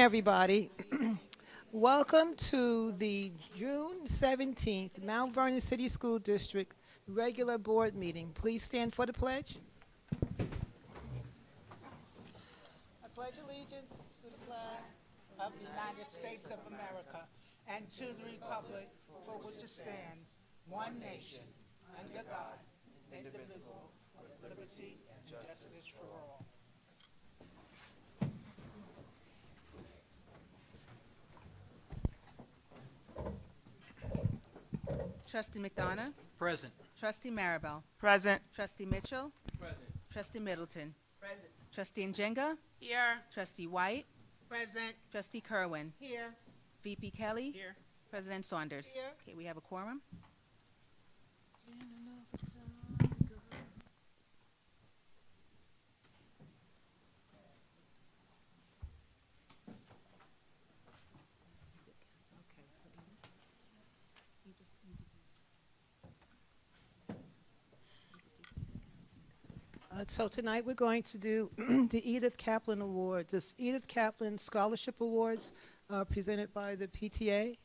everybody. Welcome to the June 17th Mount Vernon City School District regular board meeting. Please stand for the pledge. I pledge allegiance to the flag. Of the United States of America and to the republic for which it stands, one nation, under God, indivisible, with liberty and justice for all. Trustee McDonough, Present. Trustee Maribel, Present. Trustee Mitchell, Present. Trustee Middleton, Present. Trustee Njenga, Here. Trustee White, Present. Trustee Kerwin, Here. VP Kelly, Here. President Saunders. Here. Okay, we have a quorum. So tonight we're going to do the Edith Kaplan Awards. This Edith Kaplan Scholarship Awards presented by the PTA.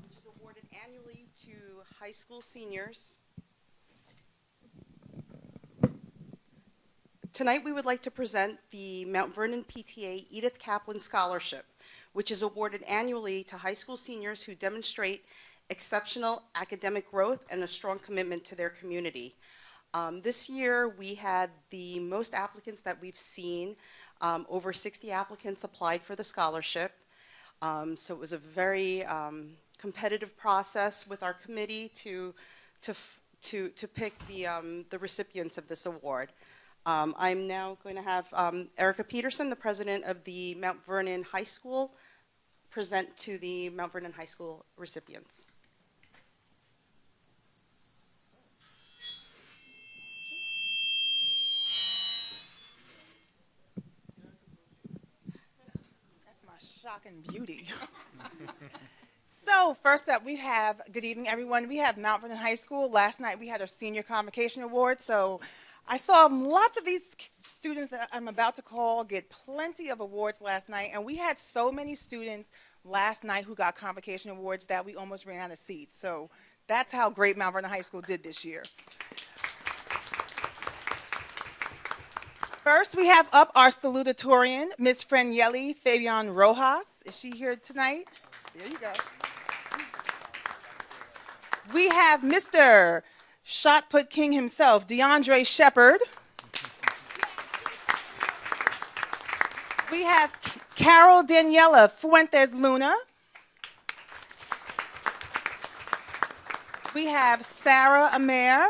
Which is awarded annually to high school seniors. Tonight, we would like to present the Mount Vernon PTA Edith Kaplan Scholarship, which is awarded annually to high school seniors who demonstrate exceptional academic growth and a strong commitment to their community. This year, we had the most applicants that we've seen. Over 60 applicants applied for the scholarship. So it was a very competitive process with our committee to pick the recipients of this award. I'm now going to have Erica Peterson, the president of the Mount Vernon High School, present to the Mount Vernon High School recipients. That's my shocking beauty. So first up, we have, good evening everyone, we have Mount Vernon High School. Last night we had our senior convocation award, so I saw lots of these students that I'm about to call get plenty of awards last night, and we had so many students last night who got convocation awards that we almost ran out of seats. So that's how great Mount Vernon High School did this year. First, we have up our salutatorian, Ms. Franielli Fabian Rojas. Is she here tonight? There you go. We have Mr. Shot Put King himself, DeAndre Shepard. We have Carol Daniela Fuentes Luna. We have Sarah Amer.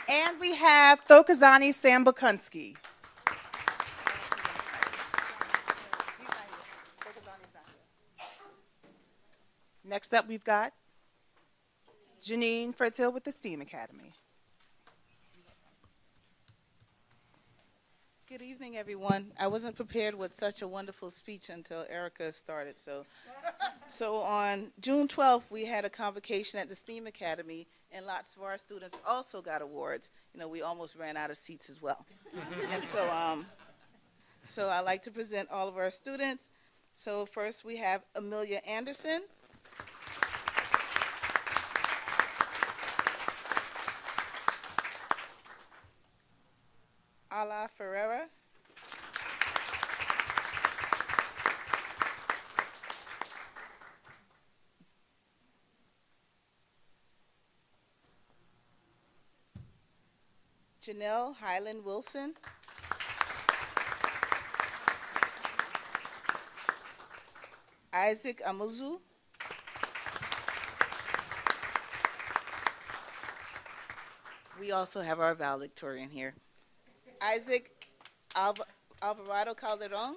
And we have Thokozani Sambukunski. Next up, we've got Janine Fertil with the STEAM Academy. Good evening, everyone. I wasn't prepared with such a wonderful speech until Erica started. So on June 12th, we had a convocation at the STEAM Academy, and lots of our students also got awards. You know, we almost ran out of seats as well. And so I'd like to present all of our students. So first, we have Amelia Anderson. Ala Ferreira. Janelle Highland Wilson. Isaac Amuzu. We also have our valedictorian here. Isaac Alvarado Calderon.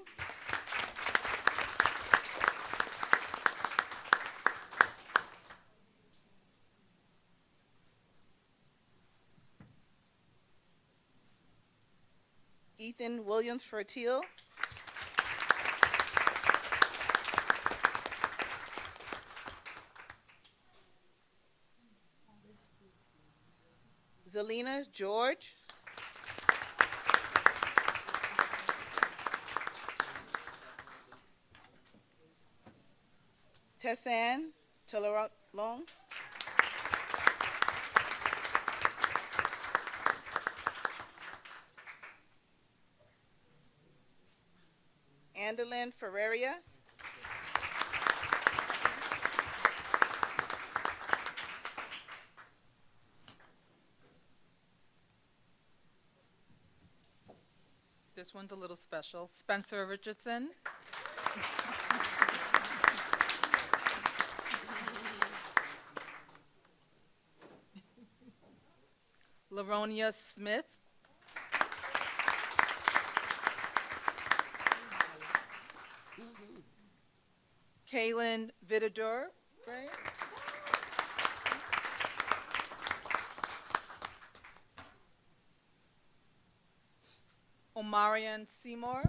Ethan Williams Fertil. Zelina George. Tessan Telerong. Andelin Ferreria. This one's a little special. Spencer Richardson. Laronia Smith. Kaylin Vitador. Right? Omarion Seymour.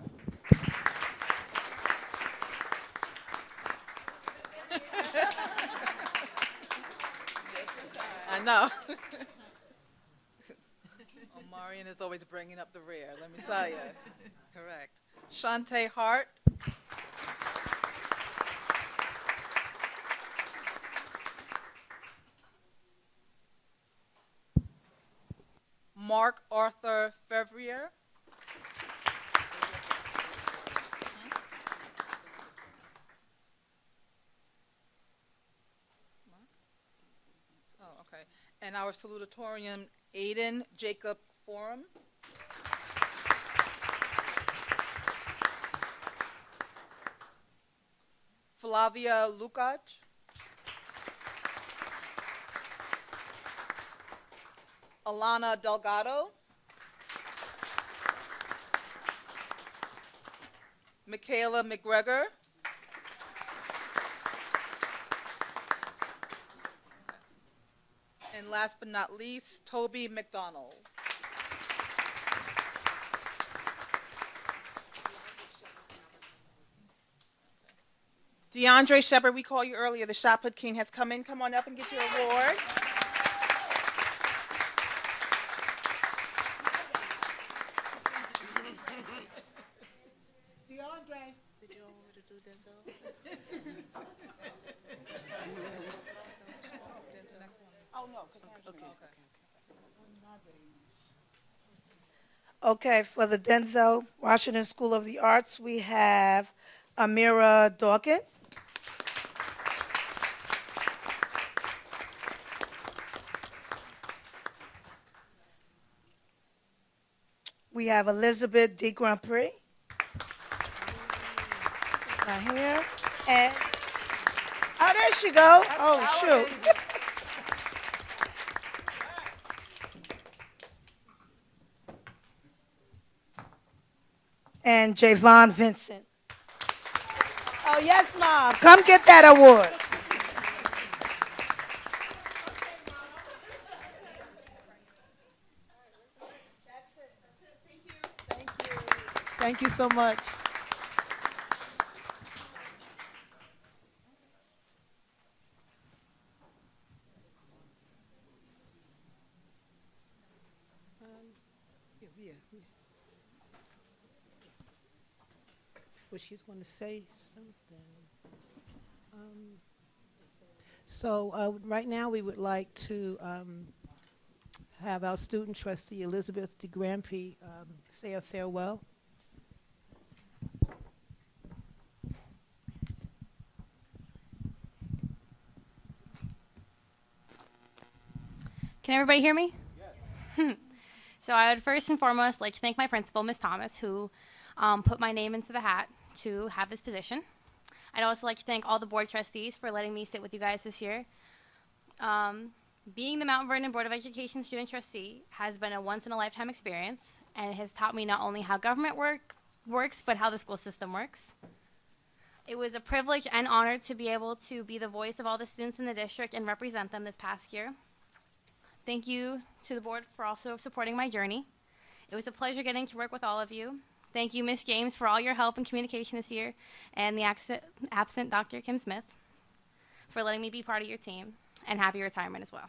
I know. Omarion is always bringing up the rear, let me tell you. Correct. Shantae Hart. Mark Arthur Fevrier. Oh, okay. And our salutatorian, Aiden Jacob Forum. Flavia Lukac. Alana Delgado. Michaela McGregor. And last but not least, Toby McDonald. DeAndre Shepard, we called you earlier. The Shot Put King has come in. Come on up and get your award. DeAndre. Did you want me to do Denzel? Oh, no, because Okay. Okay, for the Denzel Washington School of the Arts, we have Amira Dawkins. We have Elizabeth D. Grand Prix. Right here. And, oh, there she go. Oh, shoot. And Javon Vincent. Oh, yes, Mom. Come get that award. Thank you so much. Well, she's going to say something. Right now, we would like to have our student trustee, Elizabeth de Grandpré, say a farewell. Can everybody hear me? Yes. So I would first and foremost like to thank my principal, Ms. Thomas, who put my name into the hat to have this position. I'd also like to thank all the board trustees for letting me sit with you guys this year. Being the Mount Vernon Board of Education student trustee has been a once-in-a-lifetime experience, and it has taught me not only how government works, but how the school system works. It was a privilege and honor to be able to be the voice of all the students in the district and represent them this past year. Thank you to the board for also supporting my journey. It was a pleasure getting to work with all of you. Thank you, Ms. James, for all your help and communication this year, and the absent Dr. Kim Smith for letting me be part of your team, and happy retirement as well.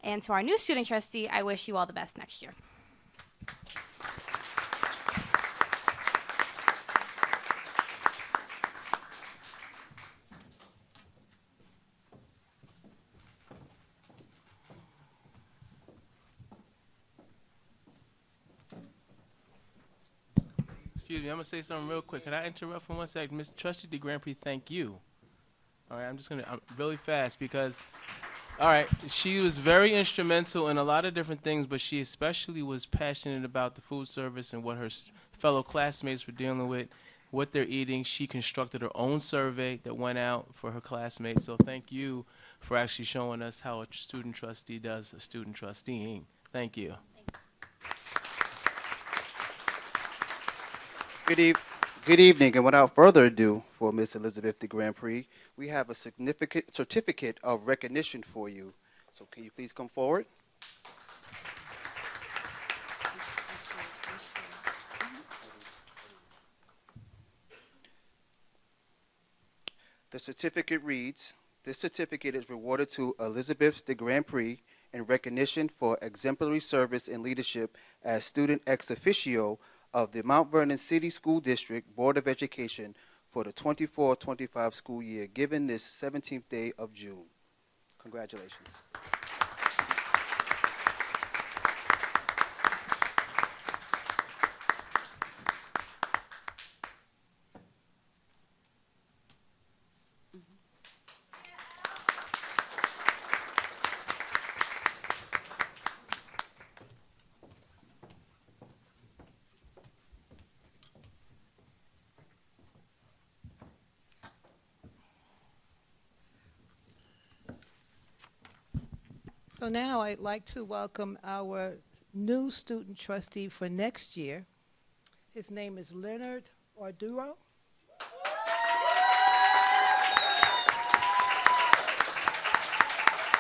And to our new student trustee, I wish you all the best next year. Excuse me, I'm gonna say something real quick. Can I interrupt for 1 second? Mr. Trustee DeGrandpré, thank you. All right, I'm really fast because, all right, she was very instrumental in a lot of different things, but she especially was passionate about the food service and what her fellow classmates were dealing with, what they're eating. She constructed her own survey that went out for her classmates. So thank you for actually showing us how a student trustee does a student trusteeing. Thank you. Good evening, and without further ado, for Ms. Elizabeth DeGrandpré, we have a significant certificate of recognition for you. So can you please come forward? The certificate reads, "This certificate is rewarded to Elizabeth DeGrandpré in recognition for exemplary service and leadership as student ex officio of the Mount Vernon City School District Board of Education for the 24-25 school year, given this 17th day of June." Congratulations. So now I'd like to welcome our new student trustee for next year. His name is Leonard Orduro.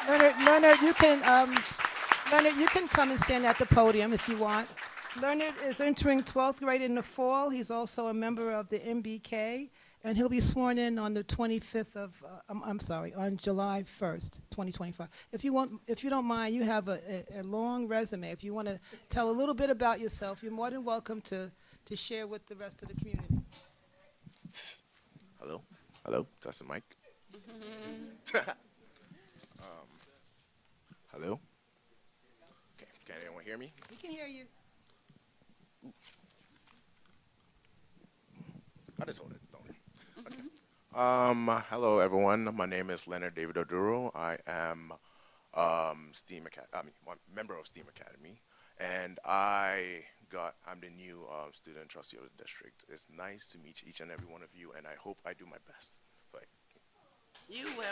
Leonard, you can come and stand at the podium if you want. Leonard is entering 12th grade in the fall. He's also a member of the MBK, and he'll be sworn in on the 25th of, on July 1st, 2025. If you don't mind, you have a long resume. If you want to tell a little bit about yourself, you're more than welcome to share with the rest of the community. Hello, that's the mic. Hello. Okay, can anyone hear me? We can hear you. I just hold it, don't I? Okay. Hello, everyone. My name is Leonard David Orduro. I am one member of STEAM Academy, and I'm the new student trustee of the district. It's nice to meet each and every one of you, and I hope I do my best. But You will.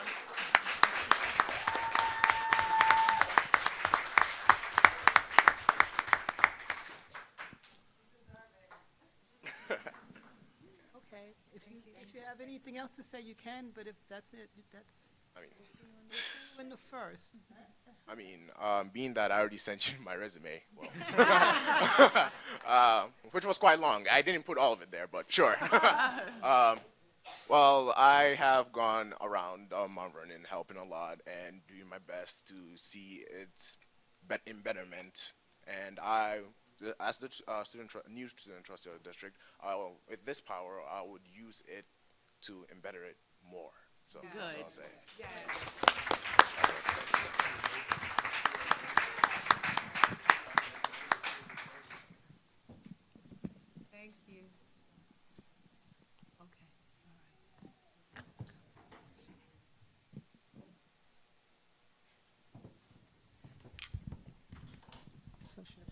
Okay. If you have anything else to say, you can. But if that's it, that's. I mean, in the first. Being that I already sent you my resume, which was quite long. I didn't put all of it there, but sure. Well, I have gone around Mount Vernon helping a lot and doing my best to see its betterment. And as the new student trustee of the district, with this power, I would use it to better it more. So that's all I'll say. That's it. Thank you. Okay. All right. So should I-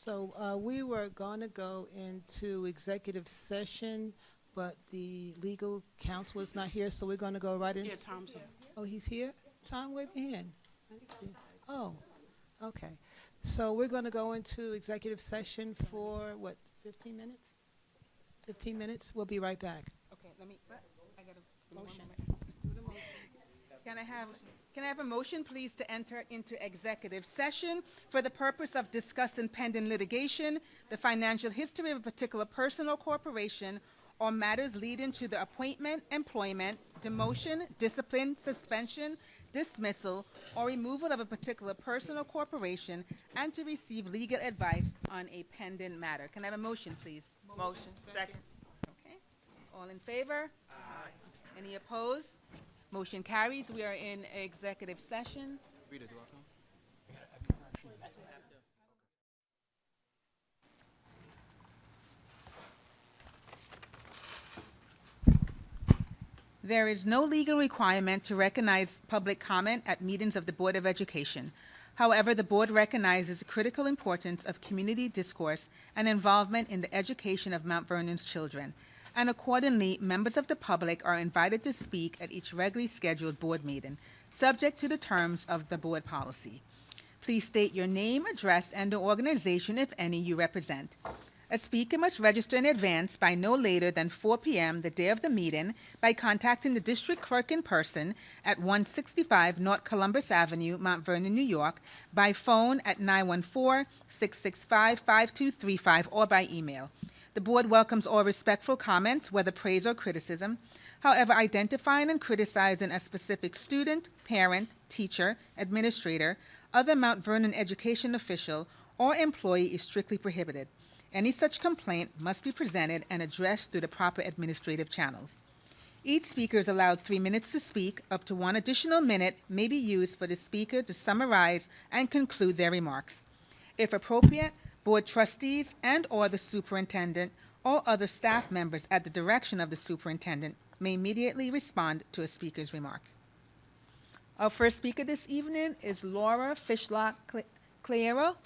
So we were going to go into executive session, but the legal counsel is not here, so we're going to go right in. Yeah, Tom's here. Oh, he's here? Tom, wave your hand. I didn't see. Oh, okay. So we're going to go into executive session for, what, 15 minutes? 15 minutes? We'll be right back. Okay, I got a motion. Can I have a motion, please, to enter into executive session for the purpose of discussing pending litigation, the financial history of a particular person or corporation, or matters leading to the appointment, employment, demotion, discipline, suspension, dismissal, or removal of a particular person or corporation, and to receive legal advice on a pending matter. Can I have a motion, please? Motion. Second. Okay. All in favor? Aye. Any opposed? Motion carries. We are in executive session. There is no legal requirement to recognize public comment at meetings of the Board of Education. However, the board recognizes the critical importance of community discourse and involvement in the education of Mount Vernon's children, and accordingly, members of the public are invited to speak at each regularly scheduled board meeting, subject to the terms of the board policy. Please state your name, address, and the organization, if any, you represent. A speaker must register in advance by no later than 4 p.m. the day of the meeting by contacting the district clerk in person at 165 North Columbus Avenue, Mount Vernon, New York, by phone at 914-665-5235, or by email. The board welcomes all respectful comments, whether praise or criticism. However, identifying and criticizing a specific student, parent, teacher, administrator, other Mount Vernon education official, or employee is strictly prohibited. Any such complaint must be presented and addressed through the proper administrative channels. Each speaker is allowed 3 minutes to speak. Up to 1 additional minute may be used for the speaker to summarize and conclude their remarks. If appropriate, board trustees and/or the superintendent or other staff members at the direction of the superintendent may immediately respond to a speaker's remarks. Our first speaker this evening is Laura Fishlock-Claro.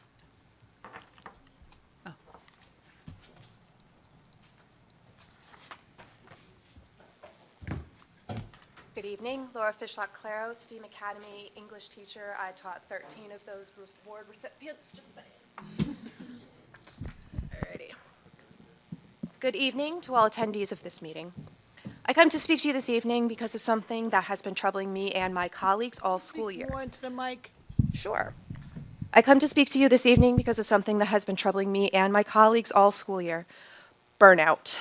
Good evening, Laura Fishlock-Claro, STEAM Academy English teacher. I taught 13 of those award recipients, just saying. Alrighty. Good evening to all attendees of this meeting. I come to speak to you this evening because of something that has been troubling me and my colleagues all school year. More into the mic. Sure. I come to speak to you this evening because of something that has been troubling me and my colleagues all school year: burnout.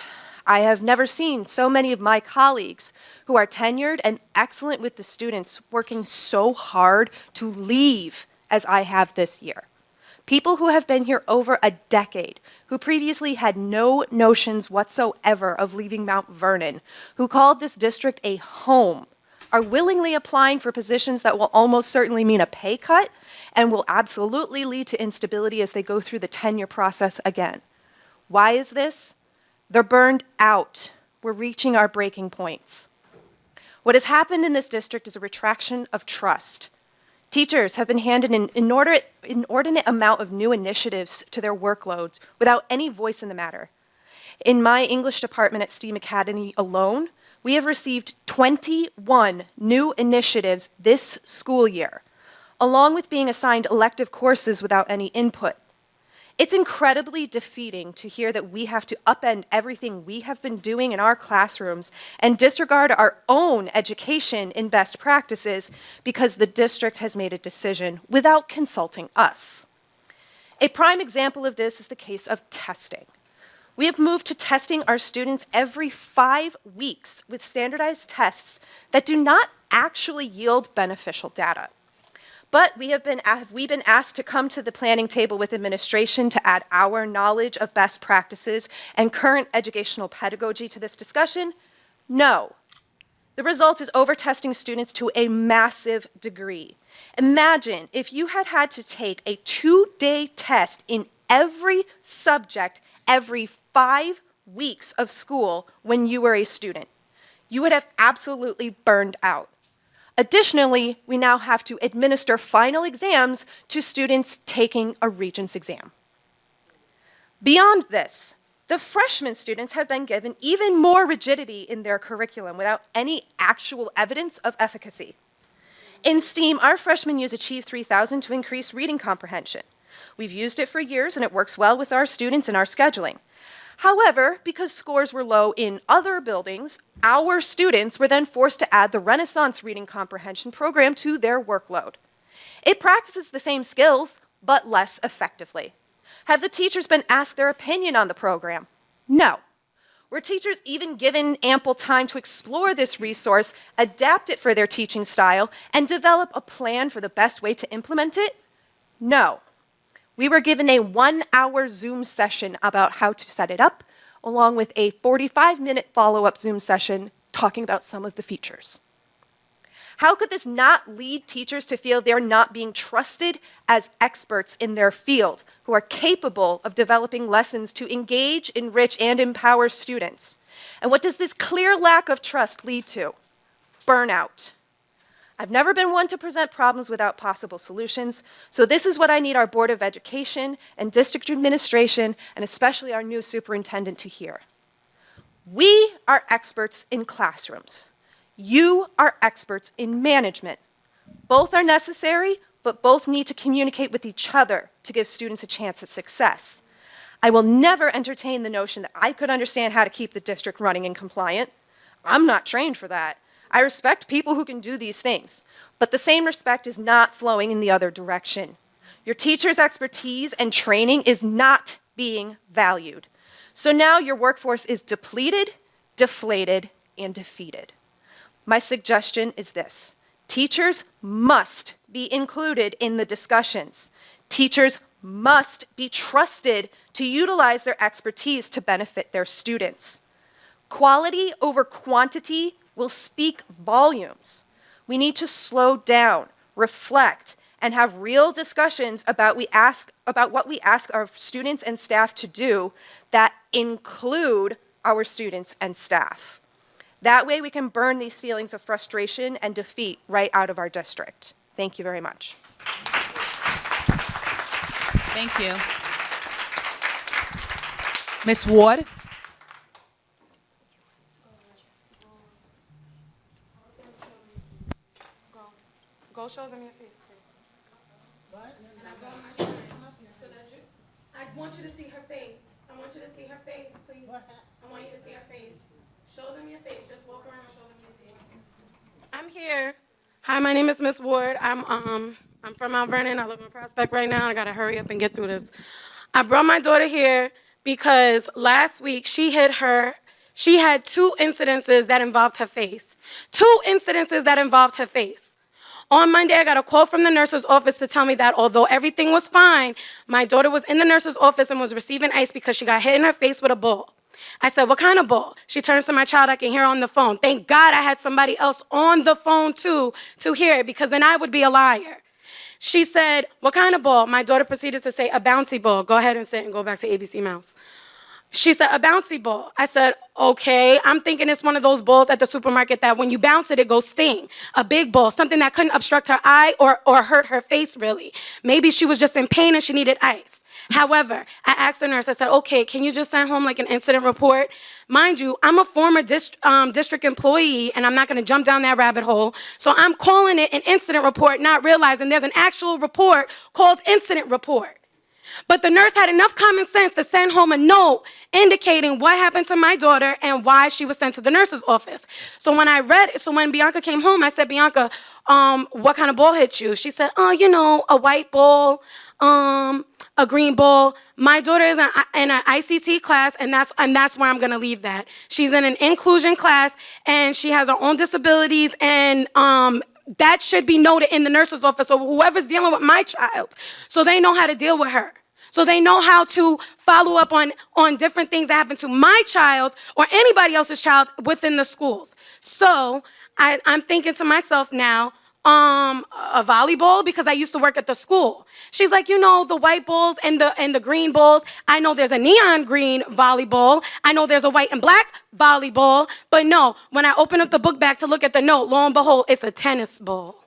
I have never seen so many of my colleagues who are tenured and excellent with the students working so hard to leave as I have this year. People who have been here over a decade, who previously had no notions whatsoever of leaving Mount Vernon, who called this district a home, are willingly applying for positions that will almost certainly mean a pay cut and will absolutely lead to instability as they go through the tenure process again. Why is this? They're burned out. We're reaching our breaking points. What has happened in this district is a retraction of trust. Teachers have been handed an inordinate amount of new initiatives to their workloads without any voice in the matter. In my English department at STEAM Academy alone, we have received 21 new initiatives this school year, along with being assigned elective courses without any input. It's incredibly defeating to hear that we have to upend everything we have been doing in our classrooms and disregard our own education in best practices because the district has made a decision without consulting us. A prime example of this is the case of testing. We have moved to testing our students every 5 weeks with standardized tests that do not actually yield beneficial data. But we've been asked to come to the planning table with administration to add our knowledge of best practices and current educational pedagogy to this discussion? No. The result is over-testing students to a massive degree. Imagine if you had had to take a 2-day test in every subject every 5 weeks of school when you were a student. You would have absolutely burned out. Additionally, we now have to administer final exams to students taking a Regents exam. Beyond this, the freshman students have been given even more rigidity in their curriculum without any actual evidence of efficacy. In STEAM, our freshmen use Achieve 3000 to increase reading comprehension. We've used it for years and it works well with our students in our scheduling. However, because scores were low in other buildings, our students were then forced to add the Renaissance Reading Comprehension program to their workload. It practices the same skills, but less effectively. Have the teachers been asked their opinion on the program? No. Were teachers even given ample time to explore this resource, adapt it for their teaching style, and develop a plan for the best way to implement it? No. We were given a 1-hour Zoom session about how to set it up, along with a 45-minute follow-up Zoom session talking about some of the features. How could this not lead teachers to feel they're not being trusted as experts in their field who are capable of developing lessons to engage, enrich, and empower students? And what does this clear lack of trust lead to? Burnout. I've never been one to present problems without possible solutions, so this is what I need our Board of Education and district administration, and especially our new superintendent, to hear. We are experts in classrooms. You are experts in management. Both are necessary, but both need to communicate with each other to give students a chance at success. I will never entertain the notion that I could understand how to keep the district running and compliant. I'm not trained for that. I respect people who can do these things, but the same respect is not flowing in the other direction. Your teacher's expertise and training is not being valued. So now your workforce is depleted, deflated, and defeated. My suggestion is this: teachers must be included in the discussions. Teachers must be trusted to utilize their expertise to benefit their students. Quality over quantity will speak volumes. We need to slow down, reflect, and have real discussions about what we ask our students and staff to do that include our students and staff. That way we can burn these feelings of frustration and defeat right out of our district. Thank you very much. Thank you. Ms. Ward? Go show them your face. I want you to see her face. I want you to see her face, please. I want you to see her face. Show them your face. Just walk around and show them your face. I'm here. Hi, my name is Miss Ward. I'm from Mount Vernon. I live in Prospect right now. I gotta hurry up and get through this. I brought my daughter here because last week she had 2 incidences that involved her face. 2 incidences that involved her face. On Monday, I got a call from the nurse's office to tell me that although everything was fine, my daughter was in the nurse's office and was receiving ice because she got hit in her face with a ball. I said, what kind of ball? She turns to my child, I can hear her on the phone. Thank God I had somebody else on the phone too to hear it, because then I would be a liar. She said, what kind of ball? My daughter proceeded to say, a bouncy ball. Go ahead and sit and go back to ABC Mouse. She said, a bouncy ball. I said, okay. I'm thinking it's one of those balls at the supermarket that when you bounce it, it goes sting. A big ball, something that couldn't obstruct her eye or hurt her face, really. Maybe she was just in pain and she needed ice. However, I asked the nurse, I said, okay, can you just send home like an incident report? Mind you, I'm a former district employee, and I'm not going to jump down that rabbit hole. So I'm calling it an incident report, not realizing there's an actual report called incident report. But the nurse had enough common sense to send home a note indicating what happened to my daughter and why she was sent to the nurse's office. So when Bianca came home, I said, Bianca, what kind of ball hit you? She said, oh, a white ball, a green ball. My daughter is in an ICT class, and that's where I'm going to leave that. She's in an inclusion class, and she has her own disabilities, and that should be noted in the nurse's office or whoever's dealing with my child, so they know how to deal with her. So they know how to follow up on different things that happen to my child or anybody else's child within the schools. So I'm thinking to myself now, a volleyball, because I used to work at the school. She's like, the white balls and the green balls. I know there's a neon green volleyball. I know there's a white and black volleyball. But no, when I open up the book bag to look at the note, lo and behold, it's a tennis ball.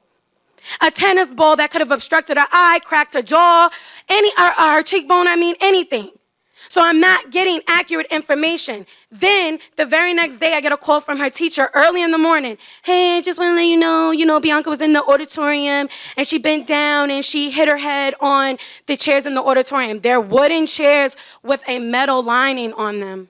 A tennis ball that could have obstructed her eye, cracked her jaw, her cheekbone, anything. So I'm not getting accurate information. Then the very next day, I get a call from her teacher early in the morning. Hey, I just want to let you know, Bianca was in the auditorium and she bent down and she hit her head on the chairs in the auditorium. They're wooden chairs with a metal lining on them.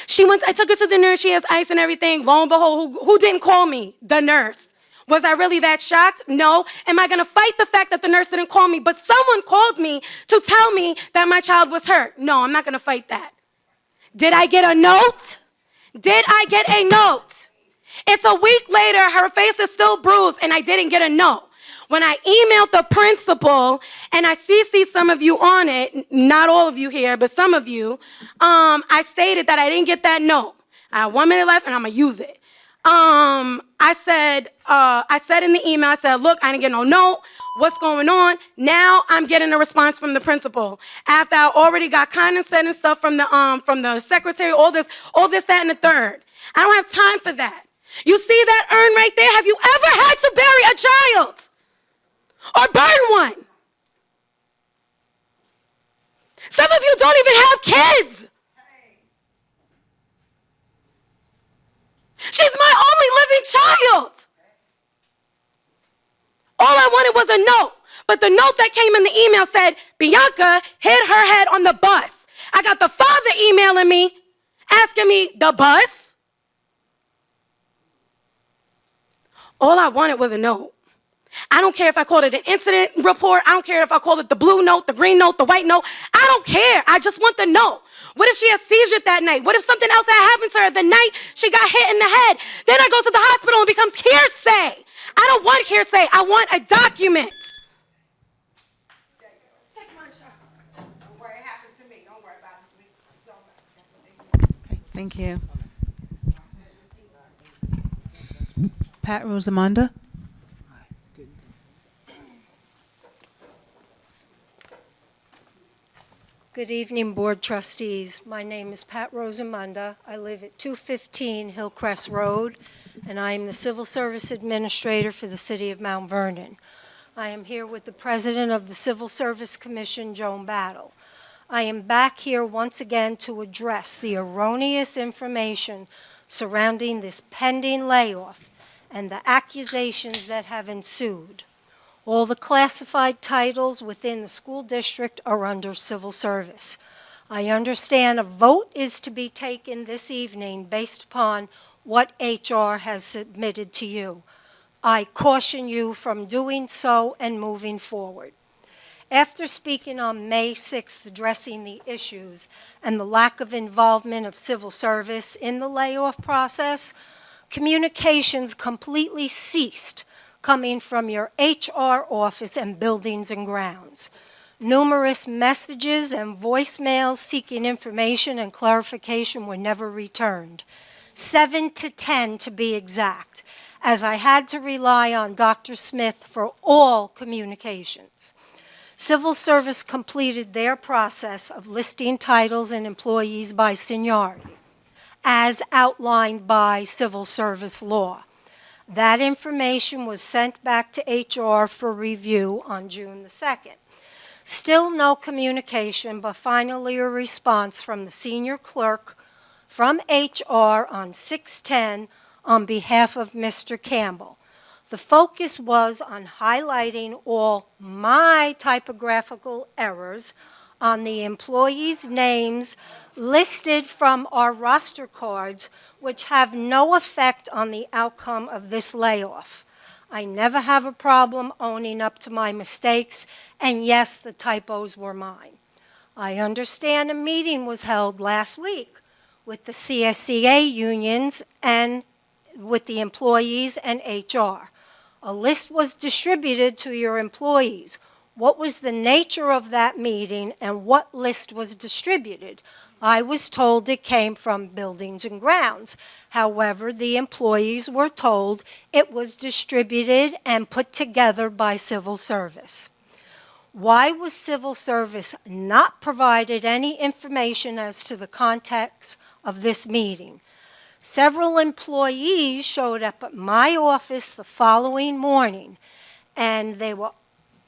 I took her to the nurse, she has ice and everything. Lo and behold, who didn't call me? The nurse. Was I really that shocked? No. Am I going to fight the fact that the nurse didn't call me, but someone called me to tell me that my child was hurt? No, I'm not going to fight that. Did I get a note? Did I get a note? It's a week later, her face is still bruised, and I didn't get a note. When I emailed the principal, and I CC'd some of you on it, not all of you here, but some of you, I stated that I didn't get that note. I have 1 minute left, and I'm going to use it. I said in the email, I said, look, I didn't get no note. What's going on? Now I'm getting a response from the principal. After I already got condescending stuff from the secretary, all this, that, and the third. I don't have time for that. You see that urn right there? Have you ever had to bury a child? Or burn one? Some of you don't even have kids. She's my only living child. All I wanted was a note. But the note that came in the email said, Bianca hit her head on the bus. I got the father emailing me, asking me, the bus? All I wanted was a note. I don't care if I called it an incident report. I don't care if I called it the blue note, the green note, the white note. I don't care. I just want the note. What if she had seizure that night? What if something else had happened to her the night she got hit in the head? Then I go to the hospital and it becomes hearsay. I don't want hearsay. I want a document. Take my child. Don't worry, it happened to me. Don't worry about it. Okay, thank you. Pat Rosamunda. Good evening, Board Trustees. My name is Pat Rosamunda. I live at 215 Hillcrest Road, and I am the Civil Service Administrator for the City of Mount Vernon. I am here with the President of the Civil Service Commission, Joan Battle. I am back here once again to address the erroneous information surrounding this pending layoff and the accusations that have ensued. All the classified titles within the school district are under civil service. I understand a vote is to be taken this evening based upon what HR has submitted to you. I caution you from doing so and moving forward. After speaking on May 6th, addressing the issues and the lack of involvement of civil service in the layoff process, communications completely ceased coming from your HR office and buildings and grounds. Numerous messages and voicemails seeking information and clarification were never returned. 7 to 10 to be exact, as I had to rely on Dr. Smith for all communications. Civil Service completed their process of listing titles and employees by seniority, as outlined by Civil Service law. That information was sent back to HR for review on June the 2nd. Still no communication, but finally a response from the senior clerk from HR on 6/10 on behalf of Mr. Campbell. The focus was on highlighting all my typographical errors on the employees' names listed from our roster cards, which have no effect on the outcome of this layoff. I never have a problem owning up to my mistakes, and yes, the typos were mine. I understand a meeting was held last week with the CSCA unions and with the employees and HR. A list was distributed to your employees. What was the nature of that meeting and what list was distributed? I was told it came from Buildings and Grounds. However, the employees were told it was distributed and put together by Civil Service. Why was Civil Service not provided any information as to the context of this meeting? Several employees showed up at my office the following morning, and they were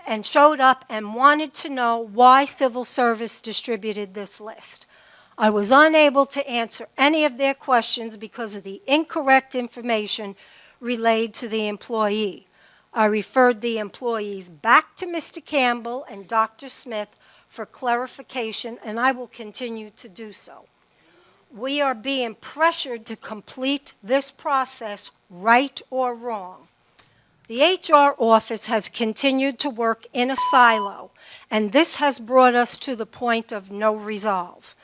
and showed up and wanted to know why civil service distributed this list. I was unable to answer any of their questions because of the incorrect information relayed to the employee. I referred the employees back to Mr. Campbell and Dr. Smith for clarification, and I will continue to do so. We are being pressured to complete this process, right or wrong. The HR office has continued to work in a silo, and this has brought us to the point of no resolve.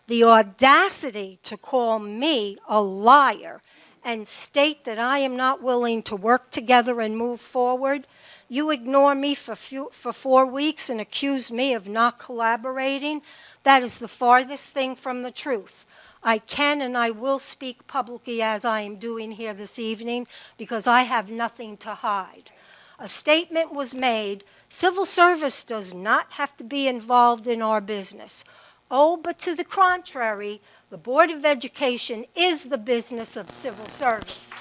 The audacity to call me a liar and state that I am not willing to work together and move forward. You ignore me for 4 weeks and accuse me of not collaborating. That is the farthest thing from the truth. I can and I will speak publicly as I am doing here this evening because I have nothing to hide. A statement was made, civil service does not have to be involved in our business. Oh, but to the contrary, the Board of Education is the business of civil service.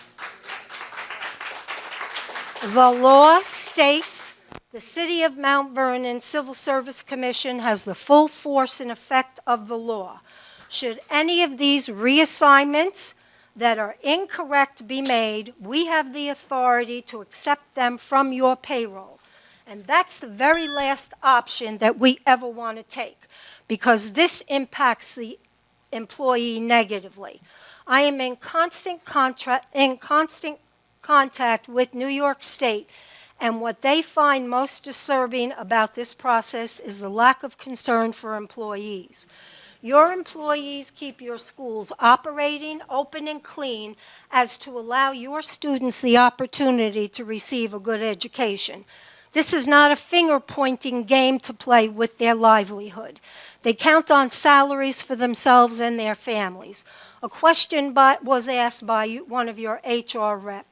The law states the City of Mount Vernon Civil Service Commission has the full force and effect of the law. Should any of these reassignments that are incorrect be made, we have the authority to accept them from your payroll. And that's the very last option that we ever want to take, because this impacts the employee negatively. I am in constant contact with New York State, and what they find most disturbing about this process is the lack of concern for employees. Your employees keep your schools operating, open, and clean as to allow your students the opportunity to receive a good education. This is not a finger-pointing game to play with their livelihood. They count on salaries for themselves and their families. A question was asked by one of your HR rep.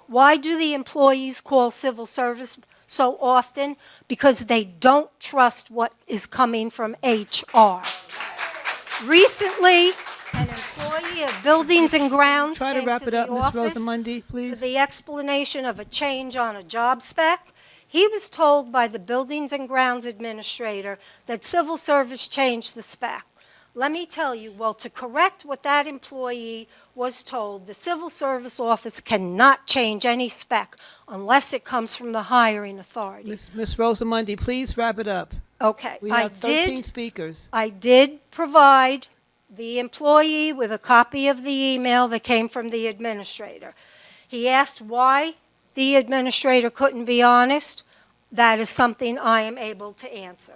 Why do the employees call civil service so often? Because they don't trust what is coming from HR. Recently, an employee of Buildings and Grounds Try to came wrap to it up, the Ms. office Rosamundi, for please. the explanation of a change on a job spec. He was told by the Buildings and Grounds Administrator that civil service changed the spec. Let me tell you, well, to correct what that employee was told, the Civil Service Office cannot change any spec unless it comes from the hiring authority. Ms. Rosamundi, please wrap it up. Okay. We have 13 speakers. I did provide the employee with a copy of the email that came from the administrator. He asked why the administrator couldn't be honest. That is something I am able to answer.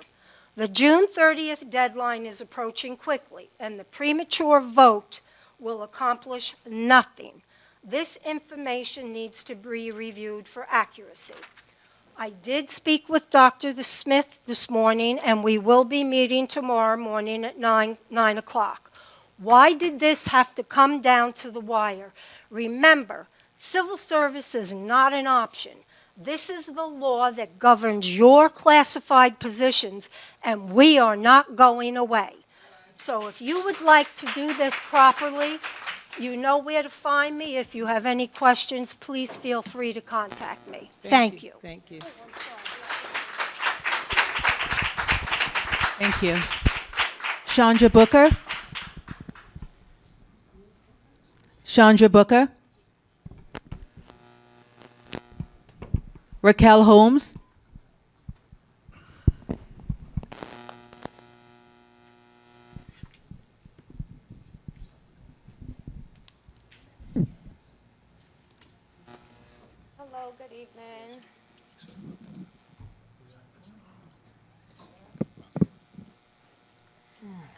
The June 30th deadline is approaching quickly, and the premature vote will accomplish nothing. This information needs to be reviewed for accuracy. I did speak with Dr. Smith this morning, and we will be meeting tomorrow morning at 9 o'clock. Why did this have to come down to the wire? Remember, civil service is not an option. This is the law that governs your classified positions, and we are not going away. So if you would like to do this properly, you know where to find me. If you have any questions, please feel free to contact me. Thank you. Thank you. Thank you. Chandra Booker. Chandra Booker. Raquel Holmes. Hello, good evening.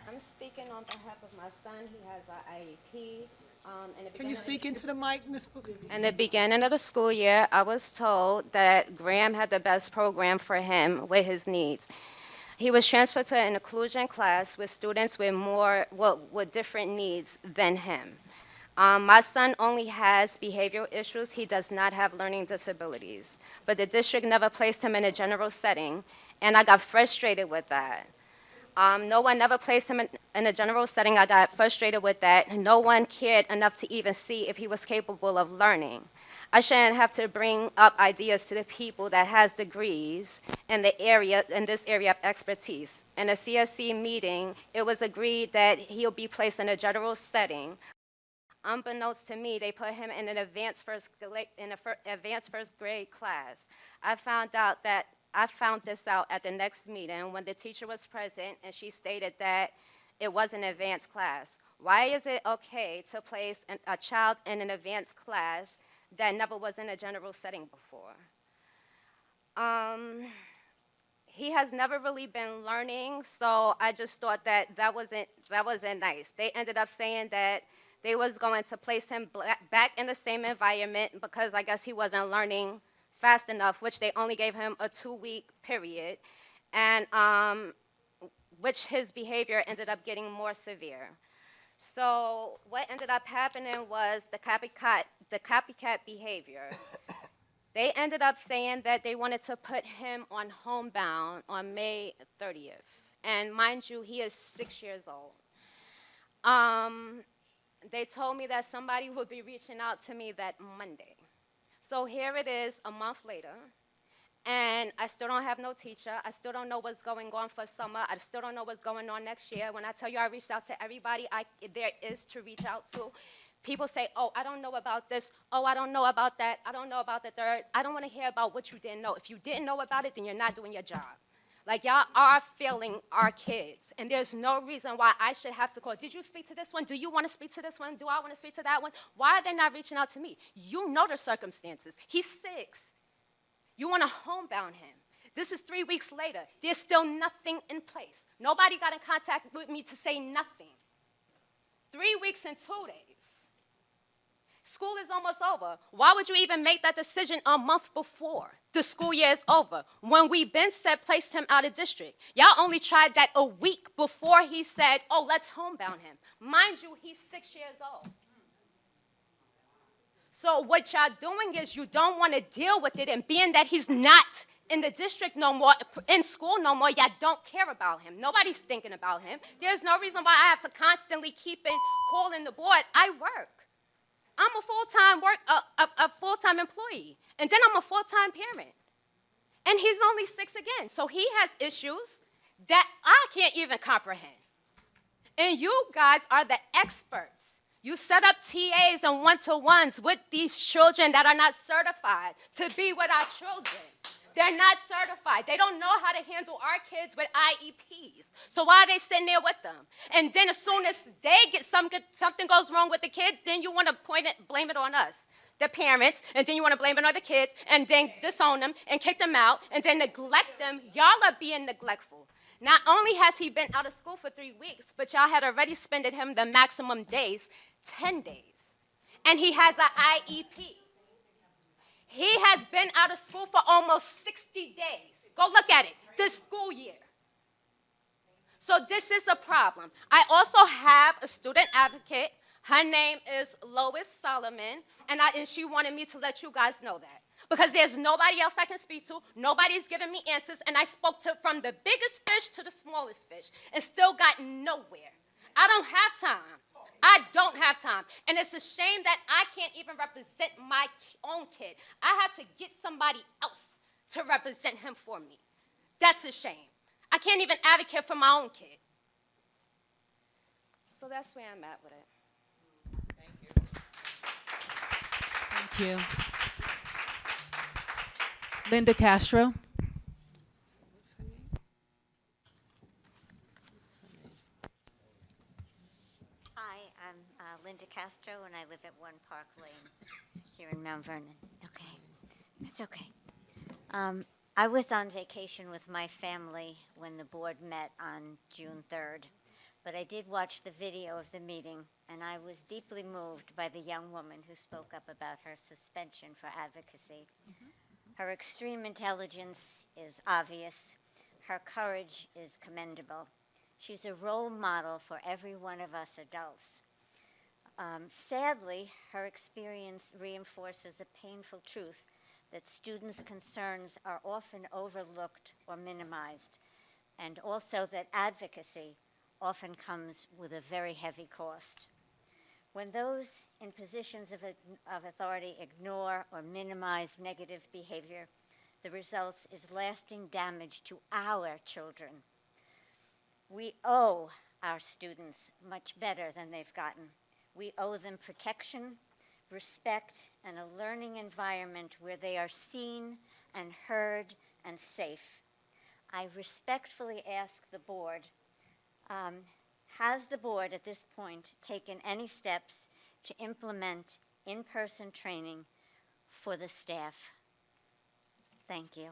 I'm speaking on behalf of my son. He has an IEP. Can you speak into the mic, Ms. Booker? In the beginning of the school year, I was told that Graham had the best program for him with his needs. He was transferred to an inclusion class with students with different needs than him. My son only has behavioral issues. He does not have learning disabilities. But the district never placed him in a general setting, and I got frustrated with that. No one never placed him in a general setting. I got frustrated with that. No one cared enough to even see if he was capable of learning. I shouldn't have to bring up ideas to the people that has degrees in this area of expertise. In a CSC meeting, it was agreed that he'll be placed in a general setting. Unbeknownst to me, they put him in an advanced first grade class. I found this out at the next meeting when the teacher was present, and she stated that it was an advanced class. Why is it okay to place a child in an advanced class that never was in a general setting before? He has never really been learning, so I just thought that wasn't nice. They ended up saying that they was going to place him back in the same environment because I guess he wasn't learning fast enough, which they only gave him a 2-week period, and which his behavior ended up getting more severe. So what ended up happening was the copycat behavior. They ended up saying that they wanted to put him on homebound on May 30th. And mind you, he is 6 years old. They told me that somebody would be reaching out to me that Monday. So here it is a month later, and I still don't have no teacher. I still don't know what's going on for summer. I still don't know what's going on next year. When I tell you I reached out to everybody there is to reach out to, people say, oh, I don't know about this. Oh, I don't know about that. I don't know about the third. I don't want to hear about what you didn't know. If you didn't know about it, then you're not doing your job. Like, y'all are failing our kids, and there's no reason why I should have to call. Did you speak to this one? Do you want to speak to this one? Do I want to speak to that one? Why are they not reaching out to me? You know the circumstances. He's 6. You want to homebound him. This is 3 weeks later. There's still nothing in place. Nobody got in contact with me to say nothing. 3 weeks and 2 days. School is almost over. Why would you even make that decision a month before the school year is over? When we been said placed him out of district. Y'all only tried that a week before he said, oh, let's homebound him. Mind you, he's 6 years old. So what y'all doing is you don't want to deal with it, and being that he's not in the district no more, in school no more, y'all don't care about him. Nobody's thinking about him. There's no reason why I have to constantly keep calling the board. I work. I'm a full-time employee, and then I'm a full-time parent. And he's only 6 again, so he has issues that I can't even comprehend. And you guys are the experts. You set up TAs and one-to-ones with these children that are not certified to be with our children. They're not certified. They don't know how to handle our kids with IEPs. So why are they sitting there with them? And then as soon as they get something goes wrong with the kids, then you want to blame it on us, the parents, and then you want to blame it on the kids, and then disown them and kick them out, and then neglect them. Y'all are being neglectful. Not only has he been out of school for 3 weeks, but y'all had already suspended him the maximum days, 10 days. And he has an IEP. He has been out of school for almost 60 days. Go look at it, this school year. So this is a problem. I also have a student advocate. Her name is Lois Solomon, and she wanted me to let you guys know that. Because there's nobody else I can speak to, nobody's giving me answers, and I spoke to from the biggest fish to the smallest fish, and still got nowhere. I don't have time. I don't have time. And it's a shame that I can't even represent my own kid. I have to get somebody else to represent him for me. That's a shame. I can't even advocate for my own kid. So that's where I'm at with it. Thank you. Linda Castro. Hi, I'm Linda Castro, and I live at 1 Park Lane here in Mount Vernon. Okay, that's okay. I was on vacation with my family when the board met on June 3rd, but I did watch the video of the meeting, and I was deeply moved by the young woman who spoke up about her suspension for advocacy. Her extreme intelligence is obvious. Her courage is commendable. She's a role model for every one of us adults. Sadly, her experience reinforces a painful truth that students' concerns are often overlooked or minimized, and also that advocacy often comes with a very heavy cost. When those in positions of authority ignore or minimize negative behavior, The result is lasting damage to our children. We owe our students much better than they've gotten. We owe them protection, respect, and a learning environment where they are seen and heard and safe. I respectfully ask the board, has the board at this point taken any steps to implement in-person training for the staff? Thank you.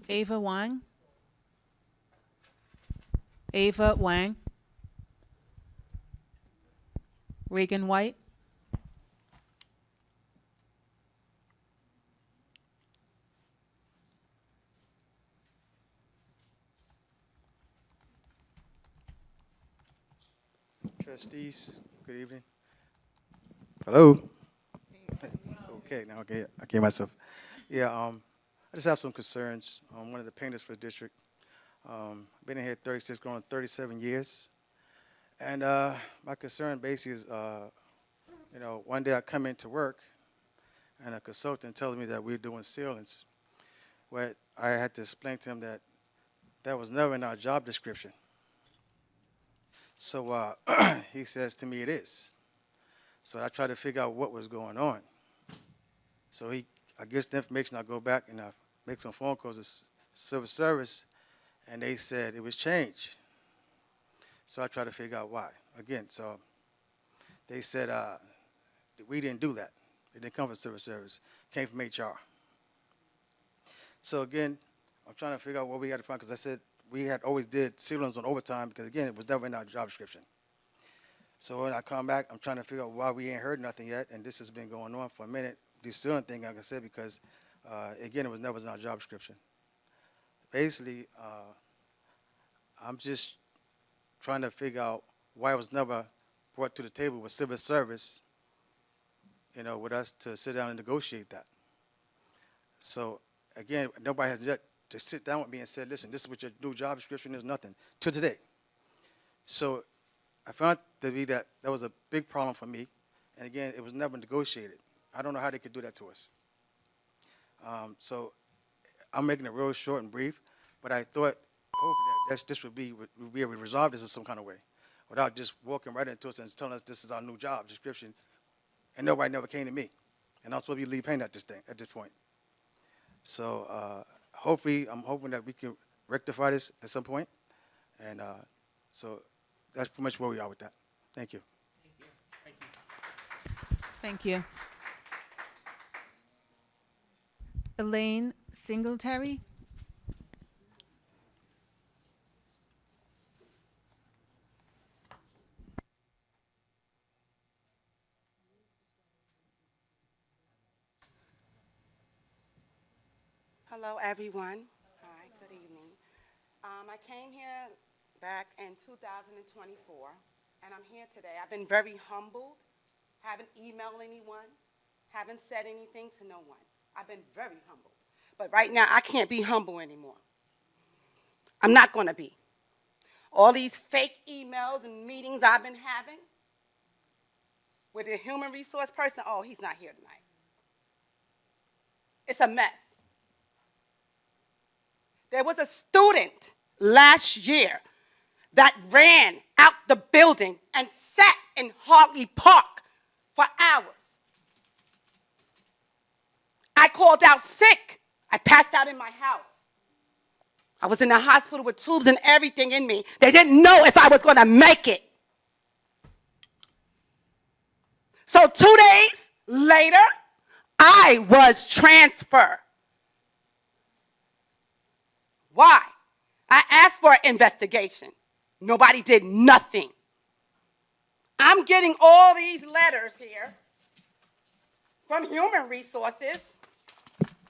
Ava Wang. Ava Wang. Reagan White. Trustees, good evening. Hello. Okay, now I get myself. Yeah, I just have some concerns. I'm one of the painters for the district. Been in here 36, going on 37 years. And my concern basically is, one day I come into work and a consultant tells me that we're doing ceilings. Well, I had to explain to him that that was never in our job description. So he says to me it is. So I try to figure out what was going on. So I get the information, I go back and I make some phone calls to civil service, and they said it was changed. So I try to figure out why. Again, so they said we didn't do that. It didn't come from civil service. It came from HR. So again, I'm trying to figure out what we had to find, because I said we had always did ceilings on overtime, because again, it was never in our job description. So when I come back, I'm trying to figure out why we ain't heard nothing yet, and this has been going on for a minute. The ceiling thing, like I said, because again, it was never in our job description. Basically, I'm just trying to figure out why it was never brought to the table with civil service, with us to sit down and negotiate that. So again, nobody has yet to sit down with me and said, listen, this is what your new job description is, nothing, to today. So I found to be that was a big problem for me. And again, it was never negotiated. I don't know how they could do that to us. So I'm making it real short and brief, but I thought hopefully this would be able to resolve this in some kind of way, without just walking right into us and telling us this is our new job description, and nobody never came to me. And I'm supposed to be lead painter at this point. So hopefully, I'm hoping that we can rectify this at some point. And so that's pretty much where we are with that. Thank you. Thank you. Elaine Singletary. Hello, everyone. Hi, good evening. I came here back in 2024, and I'm here today. I've been very humbled, haven't emailed anyone, haven't said anything to no one. I've been very humbled. But right now, I can't be humble anymore. I'm not going to be. All these fake emails and meetings I've been having with a human resource person, oh, he's not here tonight. It's a mess. There was a student last year that ran out the building and sat in Hartley Park for hours. I called out sick. I passed out in my house. I was in the hospital with tubes and everything in me. They didn't know if I was going to make it. So 2 days later, I was transferred. Why? I asked for an investigation. Nobody did nothing. I'm getting all these letters here from Human Resources,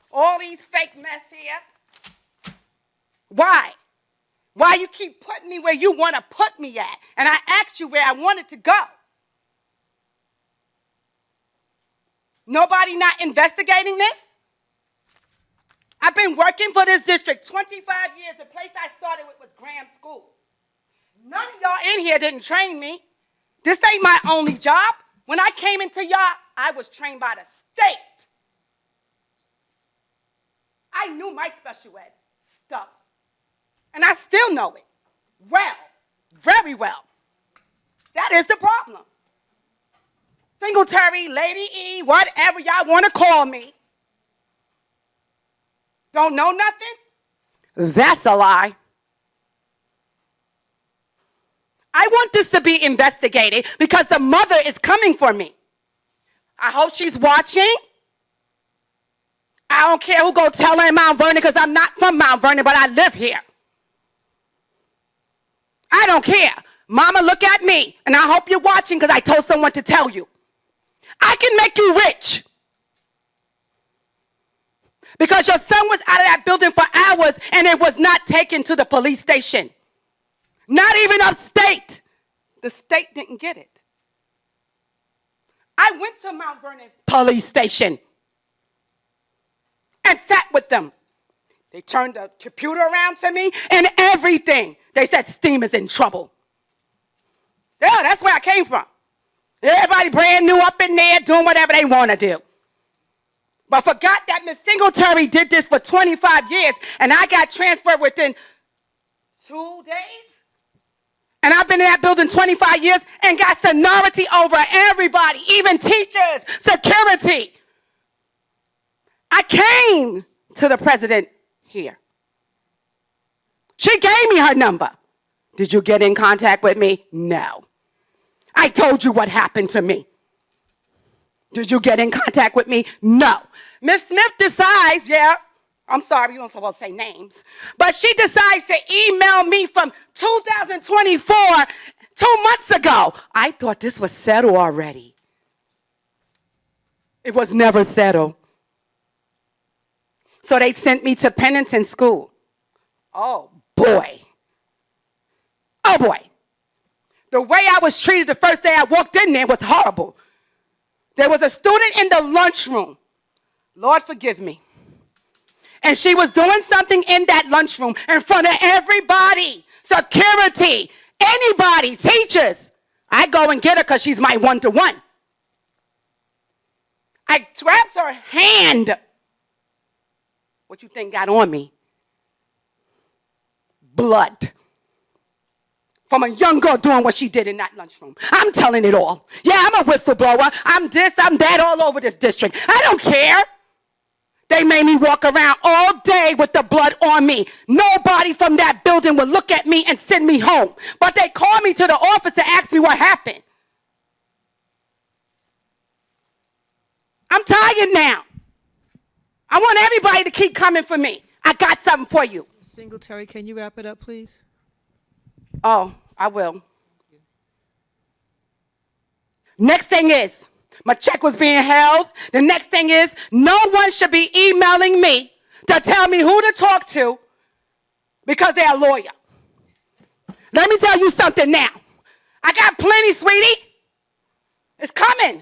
all these fake mess here. Why? Why you keep putting me where you want to put me at? And I asked you where I wanted to go. Nobody not investigating this? I've been working for this district 25 years. The place I started with was Graham School. None of y'all in here didn't train me. This ain't my only job. When I came into y'all, I was trained by the state. I knew my special ed stuff. And I still know it. Well, very well. That is the problem. Singletary, Lady E, whatever y'all want to call me. Don't know nothing? That's a lie. I want this to be investigated because the mother is coming for me. I hope she's watching. I don't care who go tell her in Mount Vernon because I'm not from Mount Vernon, but I live here. I don't care. Mama, look at me, and I hope you're watching because I told someone to tell you. I can make you rich. Because your son was out of that building for hours and it was not taken to the police station. Not even upstate. The state didn't get it. I went to Mount Vernon police station and sat with them. They turned the computer around to me and everything. They said STEAM is in trouble. Yeah, that's where I came from. Everybody brand new up in there doing whatever they want to do. But forgot that Miss Singletary did this for 25 years and I got transferred within 2 days. And I've been in that building 25 years and got seniority over everybody, even teachers, security. I came to the president here. She gave me her number. Did you get in contact with me? No. I told you what happened to me. Did you get in contact with me? No. Miss Smith decides, I'm sorry, you don't supposed to say names, but she decides to email me from 2024, 2 months ago. I thought this was settled already. It was never settled. So they sent me to Pennington School. Oh, boy. Oh, boy. The way I was treated the first day I walked in there was horrible. There was a student in the lunchroom. Lord forgive me. And she was doing something in that lunchroom in front of everybody. Security, anybody, teachers. I go and get her because she's my one-to-one. I grabbed her hand. What you think got on me? Blood. From a young girl doing what she did in that lunchroom. I'm telling it all. Yeah, I'm a whistleblower. I'm this, I'm that, all over this district. I don't care. They made me walk around all day with the blood on me. Nobody from that building would look at me and send me home. But they called me to the office to ask me what happened. I'm tired now. I want everybody to keep coming for me. I got something for you. Singletary, can you wrap it up, please? Oh, I will. Next thing is, my check was being held. The next thing is, no one should be emailing me to tell me who to talk to because they're a lawyer. Let me tell you something now. I got plenty, sweetie. It's coming.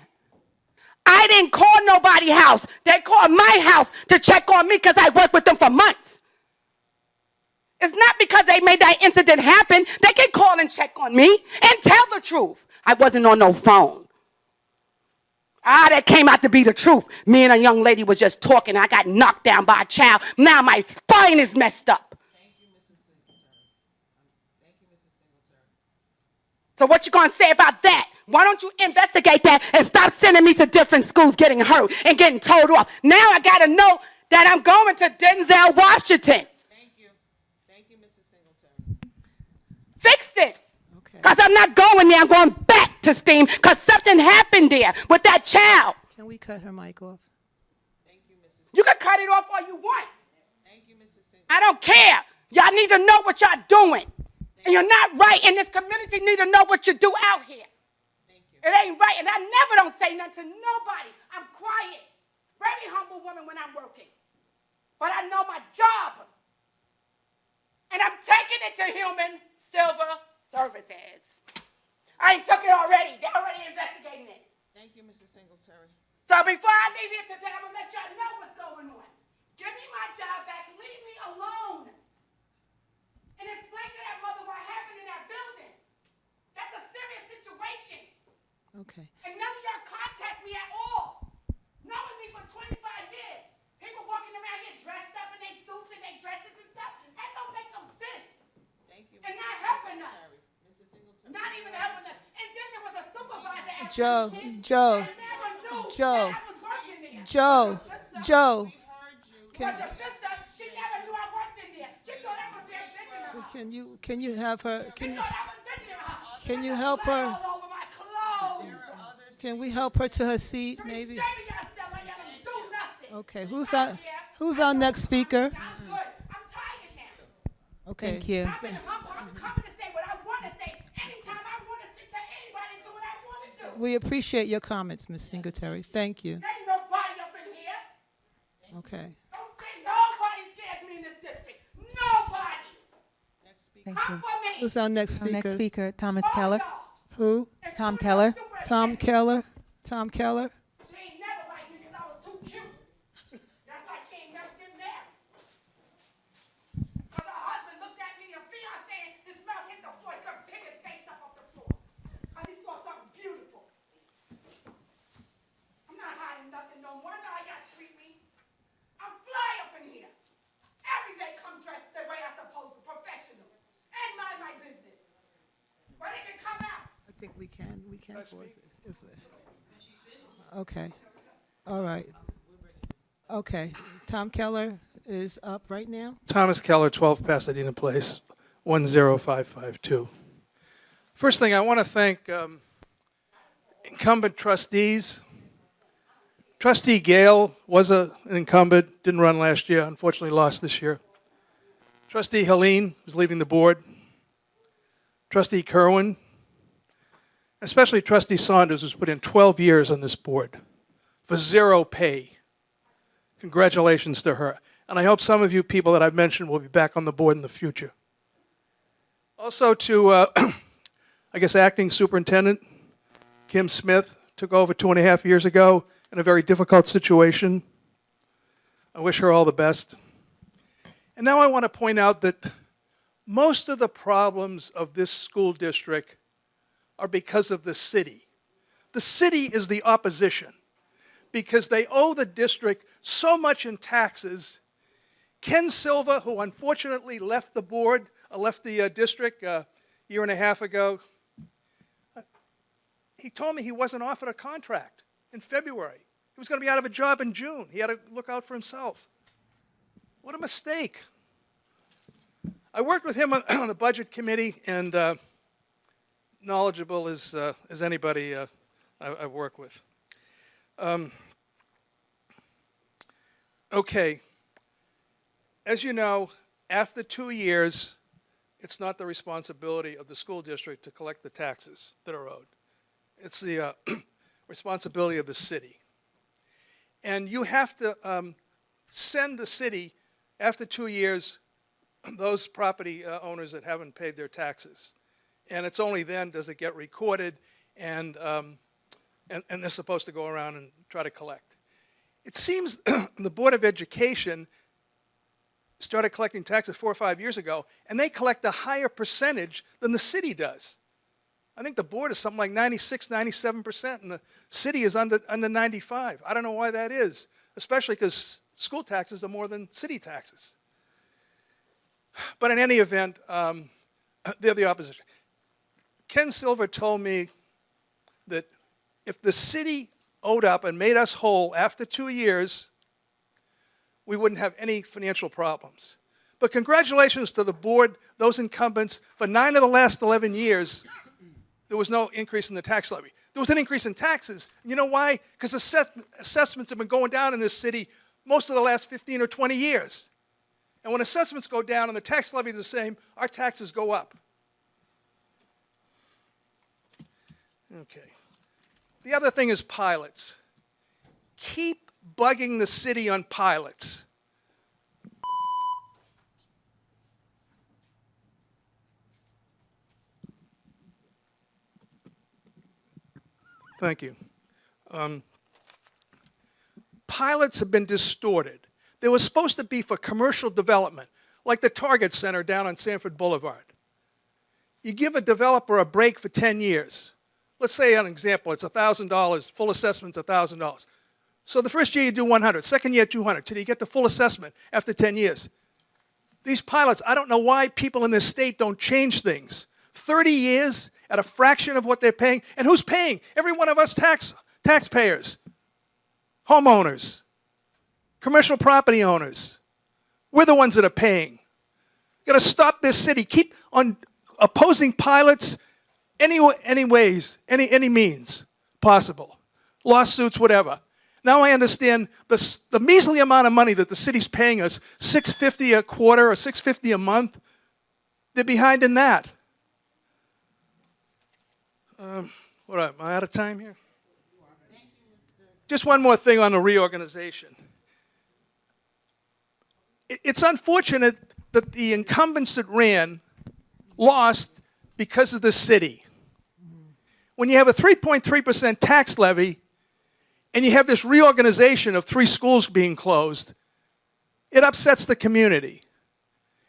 I didn't call nobody's house. They called my house to check on me because I worked with them for months. It's not because they made that incident happen. They can call and check on me and tell the truth. I wasn't on no phone. That came out to be the truth. Me and a young lady was just talking. I got knocked down by a child. Now my spine is messed up. So what you gonna say about that? Why don't you investigate that and stop sending me to different schools getting hurt and getting told off? Now I gotta know that I'm going to Denzel Washington. Thank you, Mrs. Singletary. Fix this. Because I'm not going there. I'm going back to STEAM because something happened there with that child. Can we cut her mic off? You can cut it off all you want. I don't care. Y'all need to know what y'all doing. And you're not right, and this community need to know what you do out here. It ain't right, and I never don't say nothing to nobody. I'm quiet. Very humble woman when I'm working. But I know my job. And I'm taking it to Human Silver Services. I ain't took it already. They're already investigating it. Thank you, Mrs. Singletary. So before I leave here today, I'm going to let y'all know what's going on. Give me my job back. Leave me alone. And explain to that mother what happened in that building. That's a serious situation. situation. Okay. And none of y'all contact me at all. Knowing me for 25 years. People walking around here dressed up in their suits and their dresses and stuff. That don't make no sense. Thank you. And not helping us. Not even helping us. And then there was a supervisor at Joe, Princeton Joe, that never knew Joe, that I was working there. Joe, Joe. Was your sister? She never knew I worked in there. She thought I was there visiting her. Can you have her? She thought I was visiting her. Can you help her? All over my clothes. Can we help her to her seat, maybe? Shaming yourself, I gotta do nothing. Okay. Who's our next speaker? I'm good. I'm tired now. Okay. Thank you. I've been humble. I'm coming to say what I want to say. Anytime I want to speak to anybody, do what I want to do. We appreciate your comments, Ms. Singletary. Thank you. There ain't nobody up in here. Okay. Don't say nobody scares me in this district. Nobody. Thank Come you. for me. Who's our next Our speaker? next speaker, Thomas Keller. Who? Tom Keller. Tom Keller. Tom Keller. She ain't never liked me because I was too cute. That's why she ain't never get married. Because her husband looked at me, her fiance, and his mouth hit the floor. He couldn't pick his face up off the floor. Because he saw something beautiful. I'm not hiding nothing no more. Know how y'all treat me. I'm fly up in here. Every day come dressed the way I'm supposed to, professional. And mind my business. But it can come out. I think we can pause it. Okay. All right. Okay. Tom Keller is up right now. Thomas Keller, 12 Pasadena Place, 10552. First thing, I want to thank incumbent trustees. Trustee Gale was an incumbent, didn't run last year, unfortunately lost this year. Trustee Helene was leaving the board. Trustee Kerwin, especially Trustee Saunders, who's put in 12 years on this board for zero pay. Congratulations to her. And I hope some of you people that I've mentioned will be back on the board in the future. Also to, I guess, Acting Superintendent Kim Smith, took over 2.5 years ago in a very difficult situation. I wish her all the best. And now I want to point out that most of the problems of this school district are because of the city. The city is the opposition because they owe the district so much in taxes. Ken Silva, who unfortunately left the board, left the district a year and a half ago, he told me he wasn't offered a contract in February. He was going to be out of a job in June. He had to look out for himself. What a mistake. I worked with him on the budget committee, and knowledgeable as anybody I work with. Okay. As you know, after 2 years, it's not the responsibility of the school district to collect the taxes that are owed. It's the responsibility of the city. And you have to send the city, after 2 years, those property owners that haven't paid their taxes. And it's only then does it get recorded, and they're supposed to go around and try to collect. It seems the Board of Education started collecting taxes 4 or 5 years ago, and they collect a higher percentage than the city does. I think the board is something like 96, 97%, and the city is under 95. I don't know why that is, especially because school taxes are more than city taxes. But in any event, they're the opposition. Ken Silver told me that if the city owed up and made us whole after 2 years, we wouldn't have any financial problems. But congratulations to the board, those incumbents. For 9 of the last 11 years, there was no increase in the tax levy. There was an increase in taxes. You know why? Because assessments have been going down in this city most of the last 15 or 20 years. And when assessments go down and the tax levy is the same, our taxes go up. Okay. The other thing is pilots. Keep bugging the city on pilots. Thank you. Pilots have been distorted. They were supposed to be for commercial development, like the Target Center down on Sanford Boulevard. You give a developer a break for 10 years. let's say an example, it's $1,000, full assessment's $1,000. So the first year you do 100, second year 200, till you get the full assessment after 10 years. These pilots, I don't know why people in this state don't change things. 30 years at a fraction of what they're paying. And who's paying? Every one of us taxpayers, homeowners, commercial property owners. We're the ones that are paying. You got to stop this city. Keep on opposing pilots any ways, any means possible. Lawsuits, whatever. Now I understand the measly amount of money that the city's paying us, $650 a quarter or $650 a month. They're behind in that. What am I out of time here? Just one more thing on the reorganization. It's unfortunate that the incumbents that ran lost because of the city. When you have a 3.3% tax levy and you have this reorganization of 3 schools being closed, it upsets the community.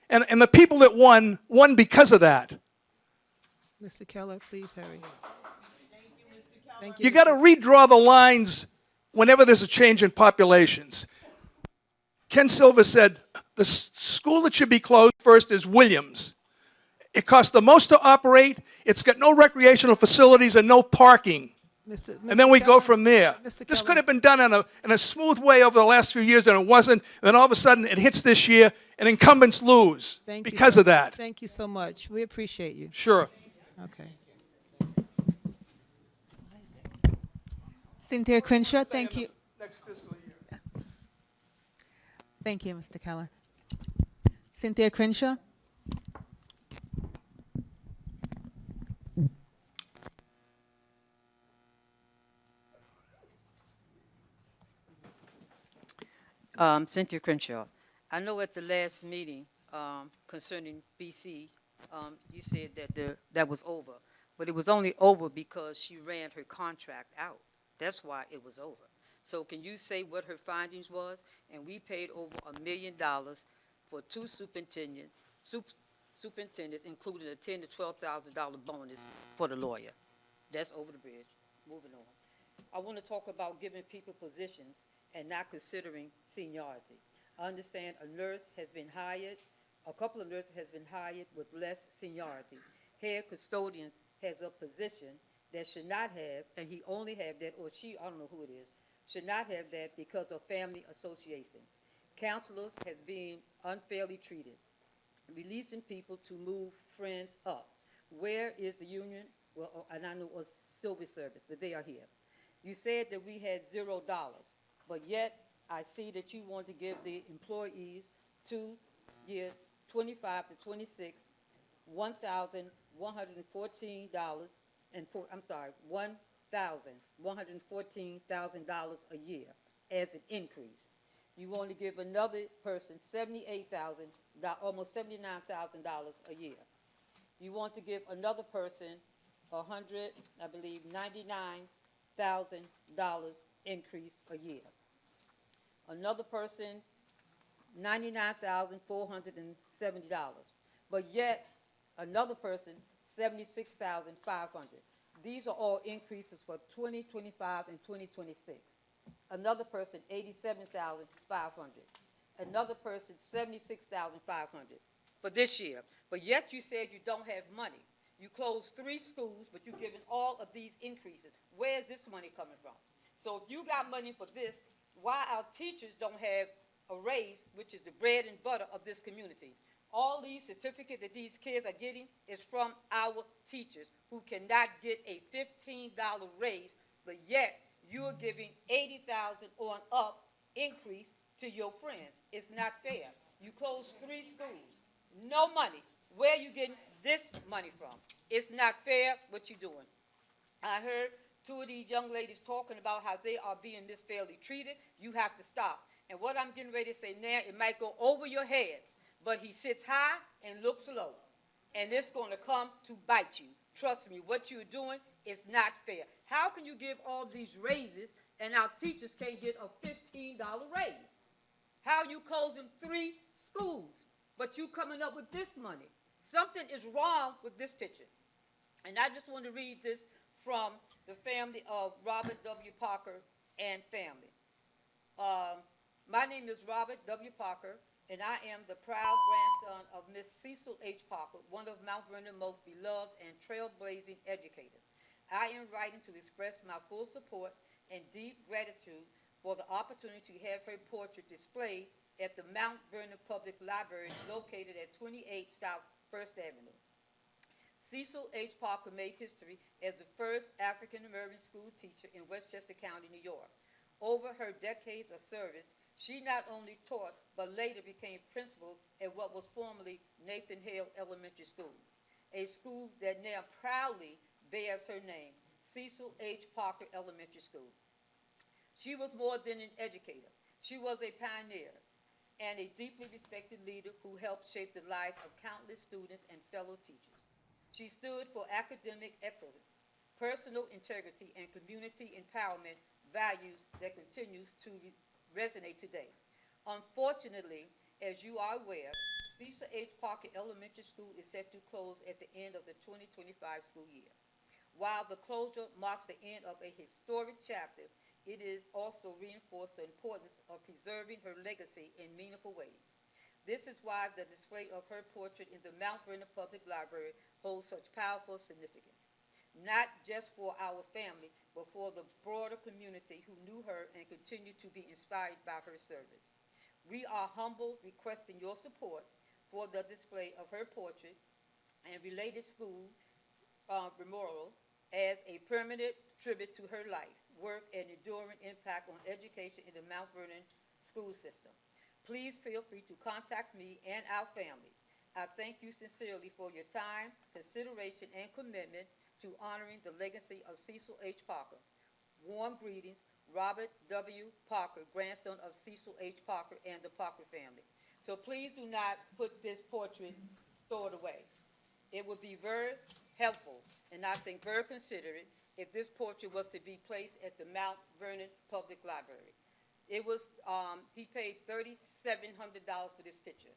And the people that won because of that. Mr. Keller, please hurry. Thank You got to redraw the lines whenever there's a change in populations. Ken Silver said the school that should be closed first is Williams. It costs the most to operate. It's got no recreational facilities and no parking. And then we go from there. This could have been done in a smooth way over the last few years, and it wasn't. And then all of a sudden, it hits this year, and incumbents lose because of that. Thank you so much. We appreciate you. Sure. Okay. Cynthia Crenshaw, thank you. Thank you, Mr. Keller. Cynthia Crenshaw. Cynthia Crenshaw. I know at the last meeting concerning BC, you said that that was over, but it was only over because she ran her contract out. That's why it was over. So can you say what her findings was? And we paid over $1 million for 2 superintendents, including a $10,000 to $12,000 bonus for the lawyer. That's over the bridge. Moving on. I want to talk about giving people positions and not considering seniority. I understand a nurse has been hired, a couple of nurses has been hired with less seniority. Head custodians has a position that should not have, and he only have that, or she, I don't know who it is, should not have that because of family association. Counselors has been unfairly treated, releasing people to move friends up. Where is the union? Well, and I know it was civil service, but they are here. You said that we had $0, but yet I see that you want to give the employees 2 years, 25 to 26, $1,114 and $1,114,000 a year as an increase. You want to give another person $78,000, almost $79,000 a year. You want to give another person $99,000 increase a year. Another person, $99,470. But yet, another person, $76,500. These are all increases for 2025 and 2026. Another person, $87,500. Another person, $76,500 for this year. But yet you said you don't have money. You closed 3 schools, but you're giving all of these increases. Where's this money coming from? So if you got money for this, why our teachers don't have a raise, which is the bread and butter of this community? All these certificates that these kids are getting is from our teachers who cannot get a $15 raise, but yet you're giving $80,000 on up increase to your friends. It's not fair. You closed 3 schools, no money. Where are you getting this money from? It's not fair what you're doing. I heard 2 of these young ladies talking about how they are being misfairly treated. You have to stop. And what I'm getting ready to say now, it might go over your heads, but he sits high and looks low. And it's going to come to bite you. Trust me, what you're doing is not fair. How can you give all these raises and our teachers can't get a $15 raise? How are you closing 3 schools, but you coming up with this money? Something is wrong with this picture. And I just want to read this from the family of Robert W. Parker and family. My name is Robert W. Parker, and I am the proud grandson of Miss Cecil H. Parker, one of Mount Vernon's most beloved and trailblazing educators. I am writing to express my full support and deep gratitude for the opportunity to have her portrait displayed at the Mount Vernon Public Library located at 28 South First Avenue. Cecil H. Parker made history as the first African-American school teacher in Westchester County, New York. Over her decades of service, she not only taught, but later became principal at what was formerly Nathan Hale Elementary School, a school that now proudly bears her name, Cecil H. Parker Elementary School. She was more than an educator. She was a pioneer and a deeply respected leader who helped shape the lives of countless students and fellow teachers. She stood for academic excellence, personal integrity, and community empowerment values that continues to resonate today. Unfortunately, as you are aware, Cecil H. Parker Elementary School is set to close at the end of the 2025 school year. While the closure marks the end of a historic chapter, it is also reinforced the importance of preserving her legacy in meaningful ways. This is why the display of her portrait in the Mount Vernon Public Library holds such powerful significance, not just for our family, but for the broader community who knew her and continue to be inspired by her service. We are humble, requesting your support for the display of her portrait and related school memorial as a permanent tribute to her life, work, and enduring impact on education in the Mount Vernon school system. Please feel free to contact me and our family. I thank you sincerely for your time, consideration, and commitment to honoring the legacy of Cecil H. Parker. Warm greetings, Robert W. Parker, grandson of Cecil H. Parker and the Parker family. So please do not put this portrait stored away. It would be very helpful, and I think very considerate, if this portrait was to be placed at the Mount Vernon Public Library. It was, he paid $3,700 for this picture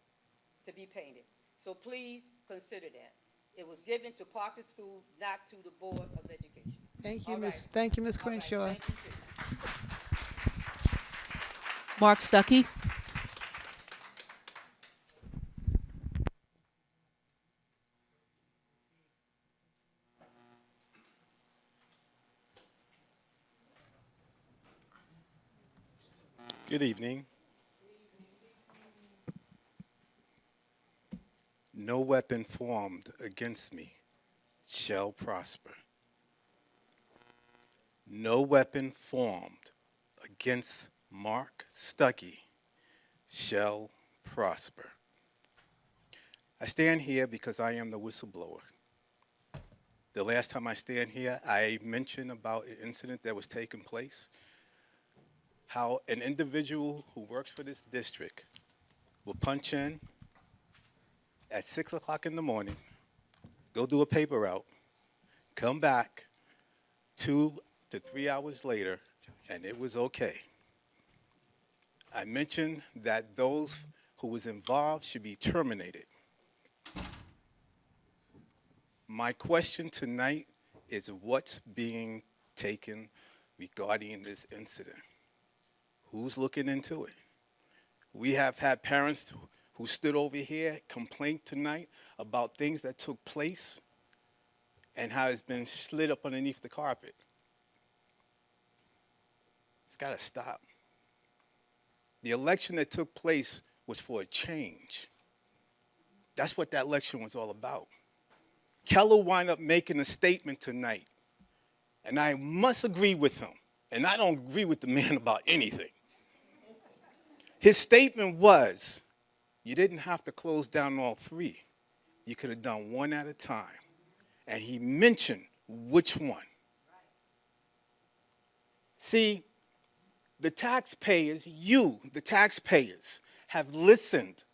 to be painted. So please consider that. It was given to Parker School, not to the Board of Education. Thank you, All Miss. right. Thank you, Miss All right, Crenshaw. thank you, too. Mark Stuckey. Good evening. No weapon formed against me shall prosper. No weapon formed against Mark Stuckey shall prosper. I stand here because I am the whistleblower. The last time I stand here, I mentioned about an incident that was taking place, how an individual who works for this district will punch in at 6 o'clock in the morning, go do a paper route, come back 2 to 3 hours later, and it was okay. I mentioned that those who was involved should be terminated. My question tonight is what's being taken regarding this incident? Who's looking into it? We have had parents who stood over here, complained tonight about things that took place and how it's been slid up underneath the carpet. It's got to stop. The election that took place was for a change. That's what that election was all about. Keller wound up making a statement tonight, and I must agree with him, and I don't agree with the man about anything. His statement was, you didn't have to close down all three. You could have done one at a time. And he mentioned which one. See, the taxpayers, you, the taxpayers, have listened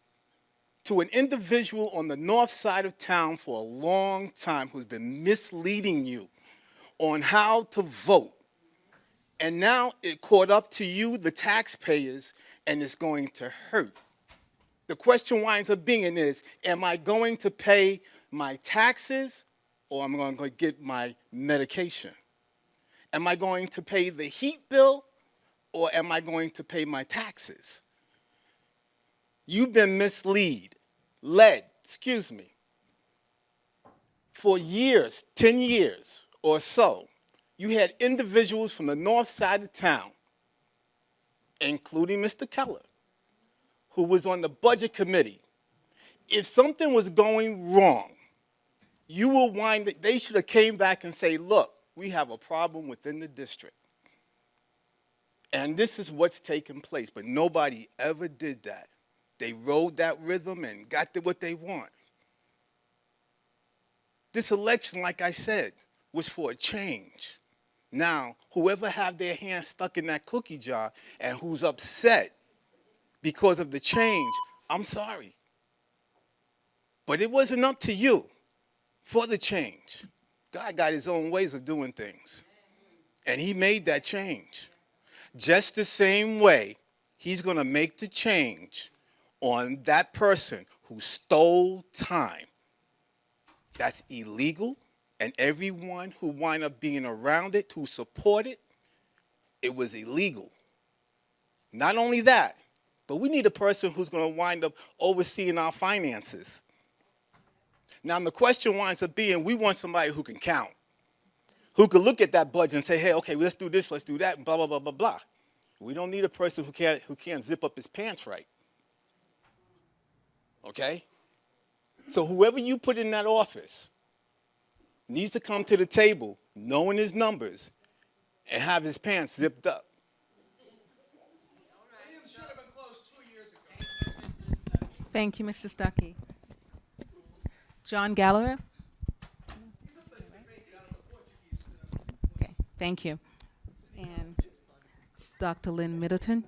to an individual on the north side of town for a long time who's been misleading you on how to vote. And now it caught up to you, the taxpayers, and it's going to hurt. The question winds up being is, am I going to pay my taxes or am I going to get my medication? Am I going to pay the heat bill or am I going to pay my taxes? You've been led, for years, 10 years or so. You had individuals from the north side of town, including Mr. Keller, who was on the budget committee. If something was going wrong, they should have came back and say, look, we have a problem within the district. And this is what's taking place. But nobody ever did that. They rode that rhythm and got to what they want. This election, like I said, was for a change. Now, whoever have their hand stuck in that cookie jar and who's upset because of the change, I'm sorry. But it wasn't up to you for the change. God got his own ways of doing things. And he made that change. Just the same way, he's going to make the change on that person who stole time. That's illegal. And everyone who wind up being around it, who support it, it was illegal. Not only that, but we need a person who's going to wind up overseeing our finances. Now, the question winds up being, we want somebody who can count, who can look at that budget and say, hey, okay, let's do this, let's do that, and blah, blah, blah, blah, blah. We don't need a person who can't zip up his pants right. Okay? So whoever you put in that office needs to come to the table knowing his numbers and have his pants zipped up. Thank you, Mr. Stuckey. John Gallagher? Okay, thank you. And Dr. Lynn Middleton?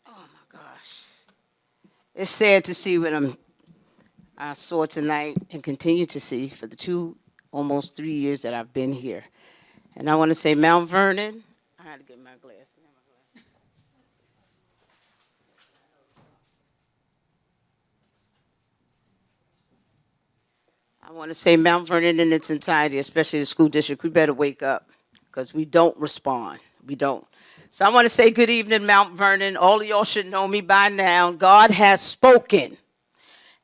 Oh my gosh. It's sad to see what I saw tonight and continue to see for the almost 3 years that I've been here. And I want to say Mount Vernon, I had to get my glasses. I want to say Mount Vernon in its entirety, especially the school district, we better wake up because we don't respond. We don't. So I want to say good evening, Mount Vernon. All of y'all should know me by now. God has spoken.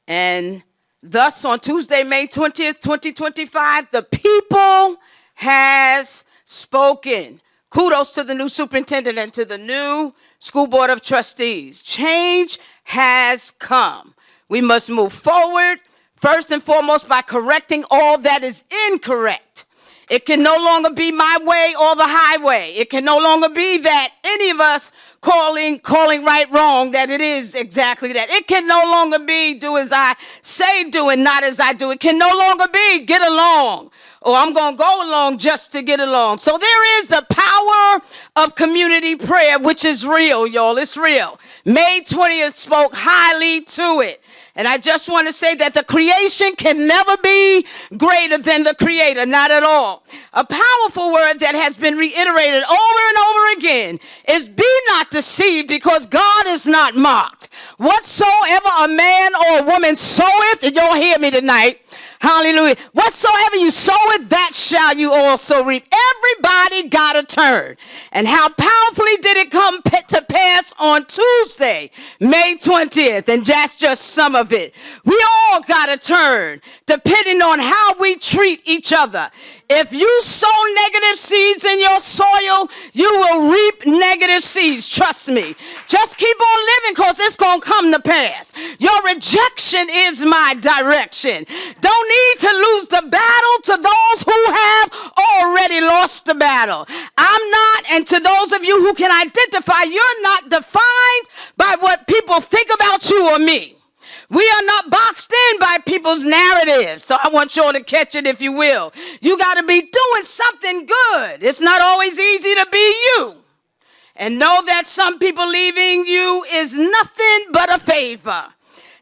And thus, on Tuesday, May 20th, 2025, the people has spoken. Kudos to the new superintendent and to the new school board of trustees. Change has come. We must move forward, first and foremost, by correcting all that is incorrect. It can no longer be my way or the highway. It can no longer be that any of us calling right wrong, that it is exactly that. It can no longer be do as I say do and not as I do. It can no longer be get along or I'm going to go along just to get along. So there is the power of community prayer, which is real, y'all. It's real. May 20th spoke highly to it. And I just want to say that the creation can never be greater than the creator, not at all. A powerful word that has been reiterated over and over again is be not deceived, because God is not mocked. Whatsoever a man or a woman soweth, and y'all hear me tonight, hallelujah, whatsoever you soweth, that shall you also reap. Everybody got a turn. And how powerfully did it come to pass on Tuesday, May 20th? And that's just some of it. We all got a turn, depending on how we treat each other. If you sow negative seeds in your soil, you will reap negative seeds. Trust me. Just keep on living, because it's going to come to pass. Your rejection is my direction. Don't need to lose the battle to those who have already lost the battle. I'm not, and to those of you who can identify, you're not defined by what people think about you or me. We are not boxed in by people's narratives. So I want you all to catch it, if you will. You got to be doing something good. It's not always easy to be you. And know that some people leaving you is nothing but a favor.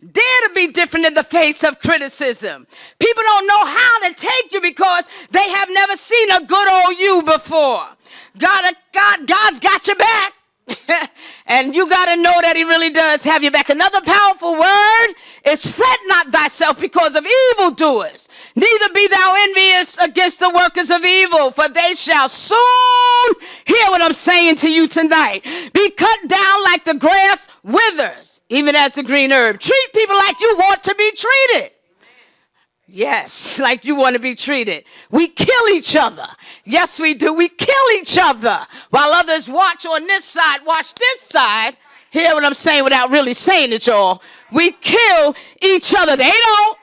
Dare to be different in the face of criticism. People don't know how to take you because they have never seen a good old you before. God's got your back. And you got to know that he really does have your back. Another powerful word is fret not thyself because of evildoers. Neither be thou envious against the workers of evil, for they shall soon hear what I'm saying to you tonight. Be cut down like the grass withers, even as the green herb. Treat people like you want to be treated. Yes, like you want to be treated. We kill each other. Yes, we do. We kill each other while others watch on this side, watch this side. Hear what I'm saying without really saying it, y'all. We kill each other. They don't.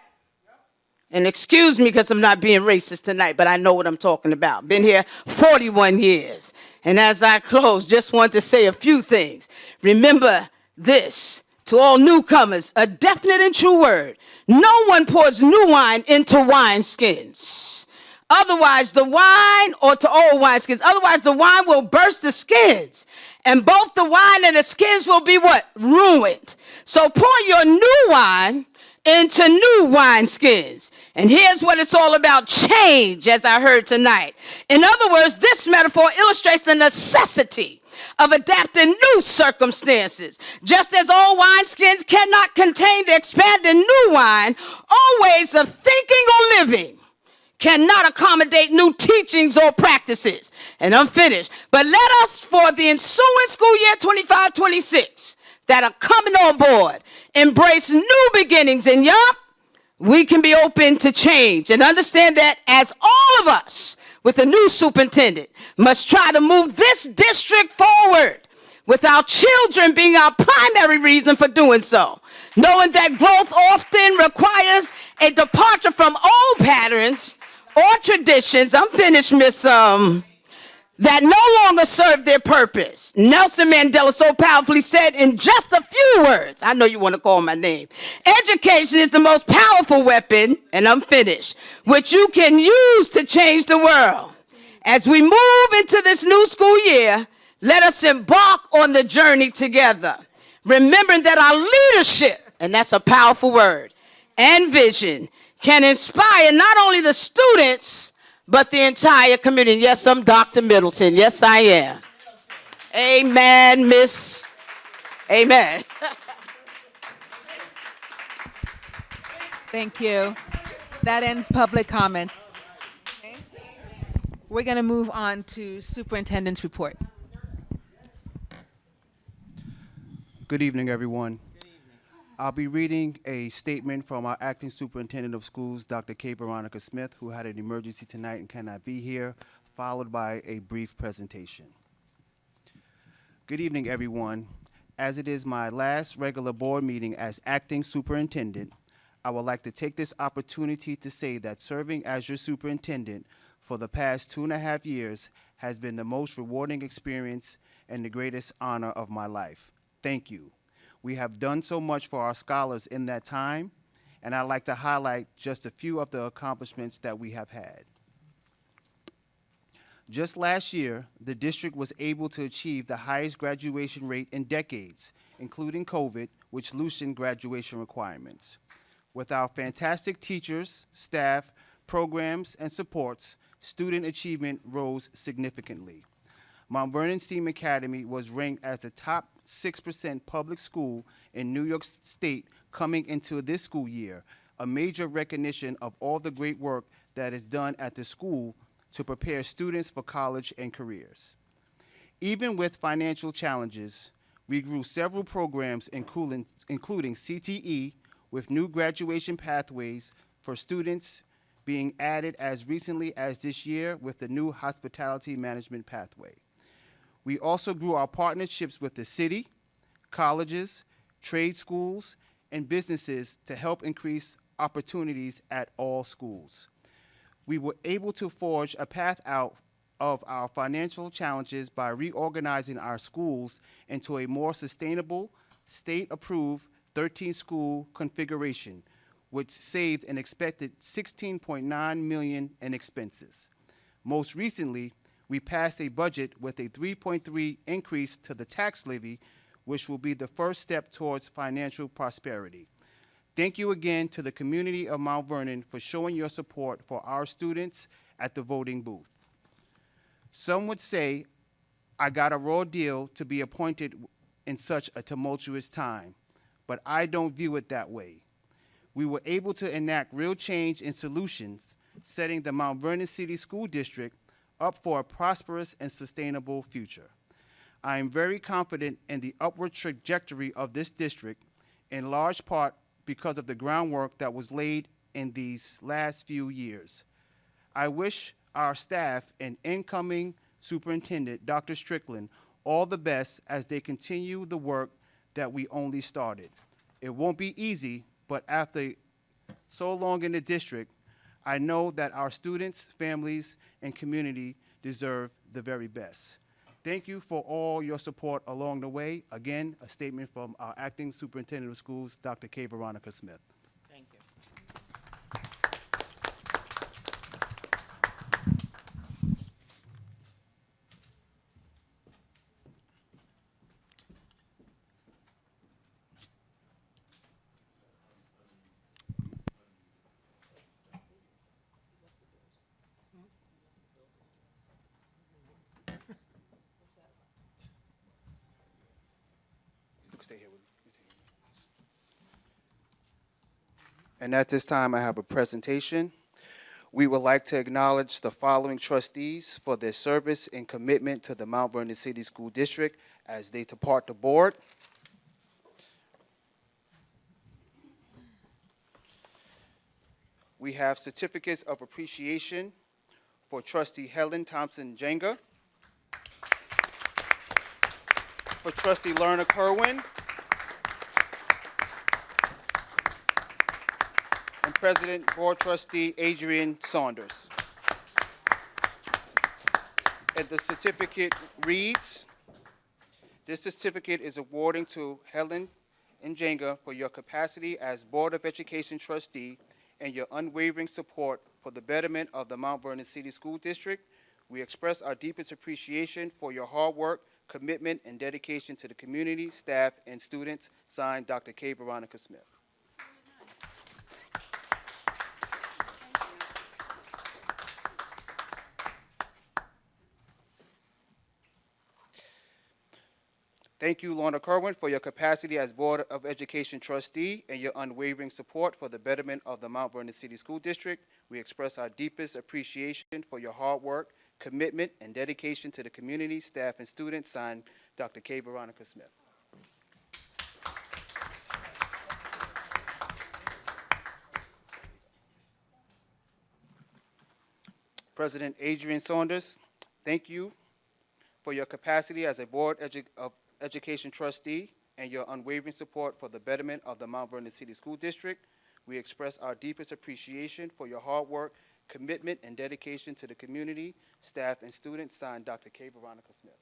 And excuse me because I'm not being racist tonight, but I know what I'm talking about. Been here 41 years. And as I close, just want to say a few things. Remember this. To all newcomers, a definite and true word. No one pours new wine into wineskins. Otherwise, the wine, or to old wineskins, otherwise the wine will burst the skins. And both the wine and the skins will be what? Ruined. So pour your new wine into new wineskins. And here's what it's all about, change, as I heard tonight. In other words, this metaphor illustrates the necessity of adapting new circumstances. Just as old wineskins cannot contain the expanding new wine, old ways of thinking or living cannot accommodate new teachings or practices. And I'm finished. But let us, for the ensuing school year 25-26, that are coming on board, embrace new beginnings. And yup, we can be open to change and understand that as all of us with a new superintendent must try to move this district forward with our children being our primary reason for doing so. Knowing that growth often requires a departure from old patterns or traditions. I'm finished, Miss, that no longer serve their purpose. Nelson Mandela so powerfully said in just a few words, I know you want to call my name, education is the most powerful weapon, and I'm finished, which you can use to change the world. As we move into this new school year, let us embark on the journey together, remembering that our leadership, and that's a powerful word, and vision can inspire not only the students, but the entire community. Yes, I'm Dr. Middleton. Yes, I am. Amen, Miss. Amen. Thank you. That ends public comments. We're going to move on to superintendent's report. Good evening, everyone. I'll be reading a statement from our acting superintendent of schools, Dr. K. Veronica Smith, who had an emergency tonight and cannot be here, followed by a brief presentation. Good evening, everyone. As it is my last regular board meeting as acting superintendent, I would like to take this opportunity to say that serving as your superintendent for the past 2.5 years has been the most rewarding experience and the greatest honor of my life. Thank you. We have done so much for our scholars in that time, and I'd like to highlight just a few of the accomplishments that we have had. Just last year, the district was able to achieve the highest graduation rate in decades, including COVID, which loosened graduation requirements. With our fantastic teachers, staff, programs, and supports, student achievement rose significantly. Mount Vernon STEAM Academy was ranked as the top 6% public school in New York State coming into this school year, a major recognition of all the great work that is done at the school to prepare students for college and careers. Even with financial challenges, we grew several programs including CTE, with new graduation pathways for students being added as recently as this year with the new hospitality management pathway. We also grew our partnerships with the city, colleges, trade schools, and businesses to help increase opportunities at all schools. We were able to forge a path out of our financial challenges by reorganizing our schools into a more sustainable, state-approved 13-school configuration, which saved an expected $16.9 million in expenses. Most recently, we passed a budget with a 3.3% increase to the tax levy, which will be the first step towards financial prosperity. Thank you again to the community of Mount Vernon for showing your support for our students at the voting booth. Some would say I got a raw deal to be appointed in such a tumultuous time, but I don't view it that way. We were able to enact real change and solutions, setting the Mount Vernon City School District up for a prosperous and sustainable future. I am very confident in the upward trajectory of this district, in large part because of the groundwork that was laid in these last few years. I wish our staff and incoming superintendent, Dr. Strickland, all the best as they continue the work that we only started. It won't be easy, but after so long in the district, I know that our students, families, and community deserve the very best. Thank you for all your support along the way. Again, a statement from our acting superintendent of schools, Dr. K. Veronica Smith. Thank you. Stay here with me. And at this time, I have a presentation. We would like to acknowledge the following trustees for their service and commitment to the Mount Vernon City School District as they depart the board. We have certificates of appreciation for trustee Helen Thompson Jenga, for trustee Lerna Kerwin, and President Board Trustee Adrian Saunders. And the certificate reads, this certificate is awarding to Helen Njenga for your capacity as Board of Education trustee and your unwavering support for the betterment of the Mount Vernon City School District. We express our deepest appreciation for your hard work, commitment, and dedication to the community, staff, and students. Signed, Dr. K. Veronica Smith. Thank you, Lorna Kerwin, for your capacity as Board of Education trustee and your unwavering support for the betterment of the Mount Vernon City School District. We express our deepest appreciation for your hard work, commitment, and dedication to the community, staff, and students. Signed, Dr. K. Veronica Smith. President Adrian Saunders, thank you for your capacity as a Board of Education trustee and your unwavering support for the betterment of the Mount Vernon City School District. We express our deepest appreciation for your hard work, commitment, and dedication to the community, staff, and students. Signed, Dr. K. Veronica Smith.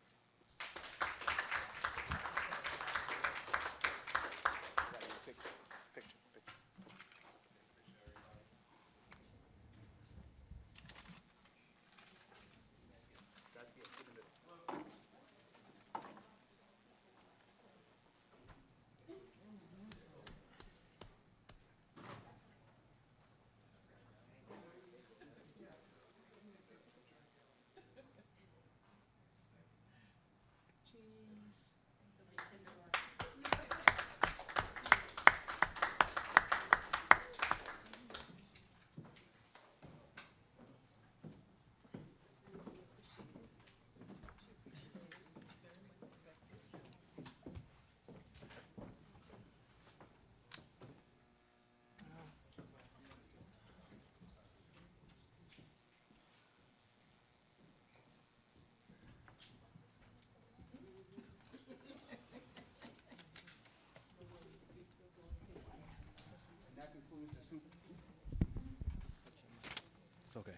Okay.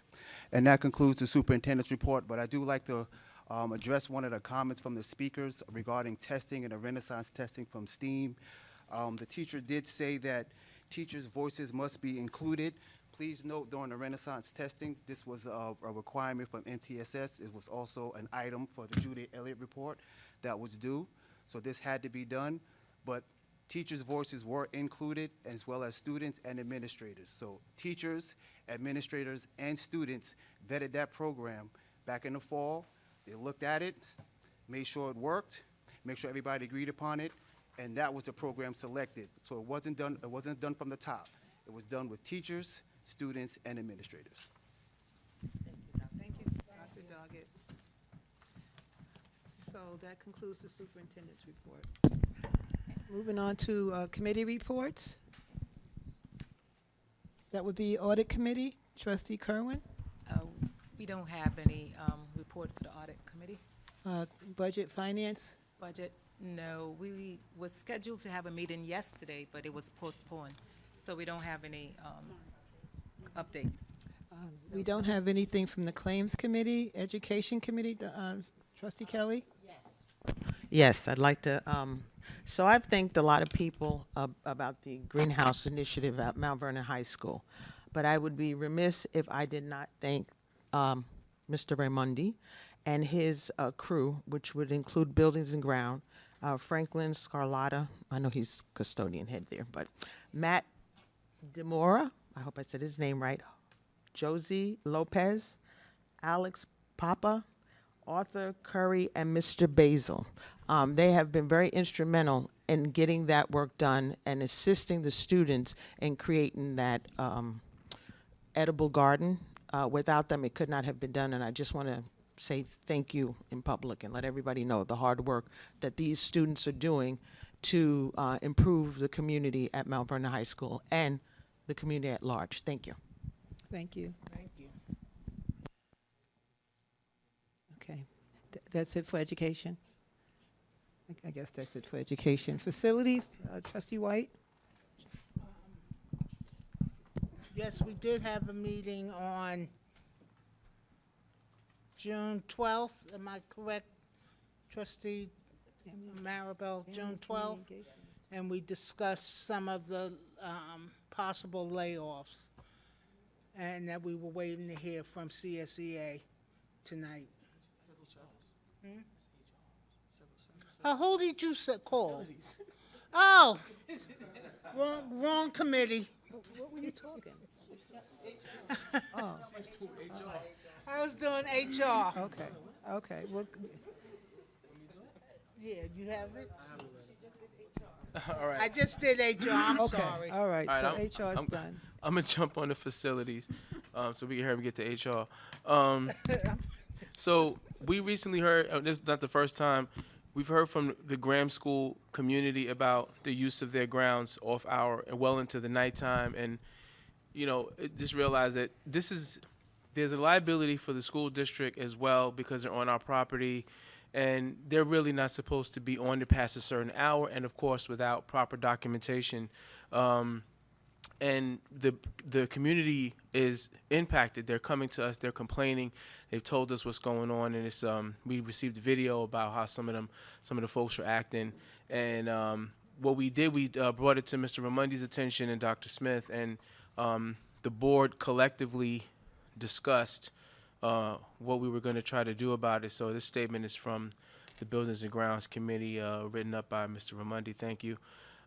And that concludes the superintendent's report, but I do like to address one of the comments from the speakers regarding testing and the Renaissance testing from STEAM. The teacher did say that teachers' voices must be included. Please note during the Renaissance testing, this was a requirement from MTSS. It was also an item for the Judy Elliott report that was due. So this had to be done, but teachers' voices were included, as well as students and administrators. So teachers, administrators, and students vetted that program back in the fall. They looked at it. made sure it worked, made sure everybody agreed upon it, and that was the program selected. So it wasn't done from the top. It was done with teachers, students, and administrators. Thank you, Dr. Doggett. So that concludes the superintendent's report. Moving on to committee reports. That would be Audit Committee, Trustee Kerwin. We don't have any report for the audit committee. Budget, Finance. Budget, no. We was scheduled to have a meeting yesterday, but it was postponed. So we don't have any updates. We don't have anything from the Claims Committee, Education Committee. Trustee Kelly? Yes, I'd like to. So I've thanked a lot of people about the Greenhouse Initiative at Mount Vernon High School, but I would be remiss if I did not thank Mr. Raimondi and his crew, which would include Buildings and Ground, Franklin Scarlata, I know he's custodian head there, but Matt Demora, I hope I said his name right, Josie Lopez, Alex Papa, Arthur Curry, and Mr. Basil. They have been very instrumental in getting that work done and assisting the students in creating that edible garden. Without them, it could not have been done, and I just want to say thank you in public and let everybody know the hard work that these students are doing to improve the community at Mount Vernon High School and the community at large. Thank you. Thank you. Thank you. Okay, that's it for education. I guess that's it for education. Facilities, Trustee White. Yes, we did have a meeting on June 12th. Am I correct, Trustee Maribel? June 12th? And we discussed some of the possible layoffs, and that we were waiting to hear from CSEA tonight. Hmm? Who did you call? Oh, wrong committee. What were you talking? I was doing HR. Okay. Well, yeah, you have it? All right. I just did HR, I'm okay. sorry. All right, All right, so HR is done. I'm going to jump on the facilities so we can hurry and get to HR. So we recently heard, this is not the first time, we've heard from the Graham School community about the use of their grounds off hour and well into the nighttime. And, you know, just realize that there's a liability for the school district as well because they're on our property. And they're really not supposed to be on it past a certain hour, and of course without proper documentation. And the community is impacted. They're coming to us. They're complaining. They've told us what's going on, and it's we received video about how some of the folks are acting. And what we did, we brought it to Mr. Raimondi's attention and Dr. Smith, and the board collectively discussed what we were going to try to do about it. So this statement is from the Buildings and Grounds Committee, written up by Mr. Raimondi. Thank you.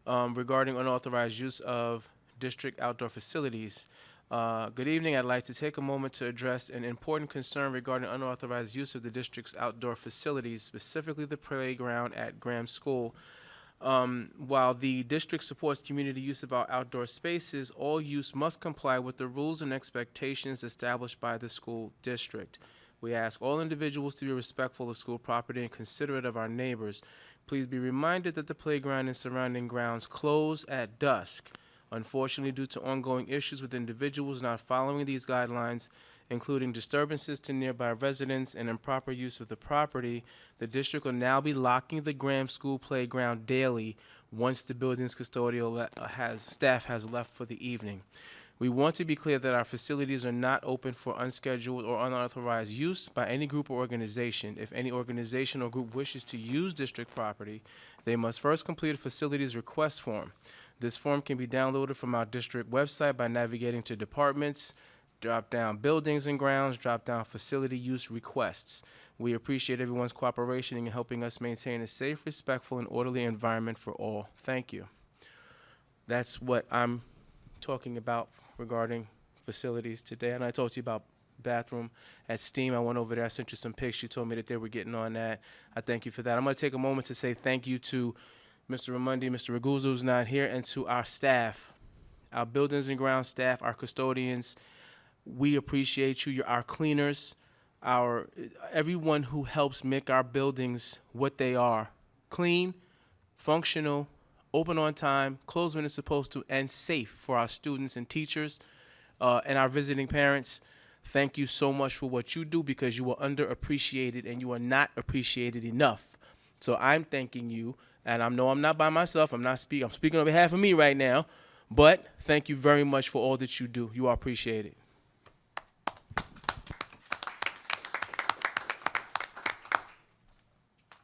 Regarding unauthorized use of district outdoor facilities. Good evening. I'd like to take a moment to address an important concern regarding unauthorized use of the district's outdoor facilities, specifically the playground at Graham School. While the district supports community use of our outdoor spaces, all use must comply with the rules and expectations established by the school district. We ask all individuals to be respectful of school property and considerate of our neighbors. Please be reminded that the playground and surrounding grounds close at dusk. Unfortunately, due to ongoing issues with individuals not following these guidelines, including disturbances to nearby residents and improper use of the property, the district will now be locking the Graham School playground daily once the building's custodial staff has left for the evening. We want to be clear that our facilities are not open for unscheduled or unauthorized use by any group or organization. If any organization or group wishes to use district property, they must first complete a facilities request form. This form can be downloaded from our district website by navigating to Departments, drop down Buildings and Grounds, drop down Facility Use Requests. We appreciate everyone's cooperation in helping us maintain a safe, respectful, and orderly environment for all. Thank you. That's what I'm talking about regarding facilities today. And I talked to you about bathroom at STEAM. I went over there. I sent you some pics. You told me that they were getting on that. I thank you for that. I'm going to take a moment to say thank you to Mr. Ramundi, Mr. Ragusa, who's not here, and to our staff, our buildings and grounds staff, our custodians. We appreciate you. You're our cleaners, everyone who helps make our buildings what they are: clean, functional, open on time, closed when it's supposed to, and safe for our students and teachers and our visiting parents. Thank you so much for what you do, because you are underappreciated and you are not appreciated enough. So I'm thanking you, and I know I'm not by myself. I'm speaking on behalf of me right now, but thank you very much for all that you do. You are appreciated.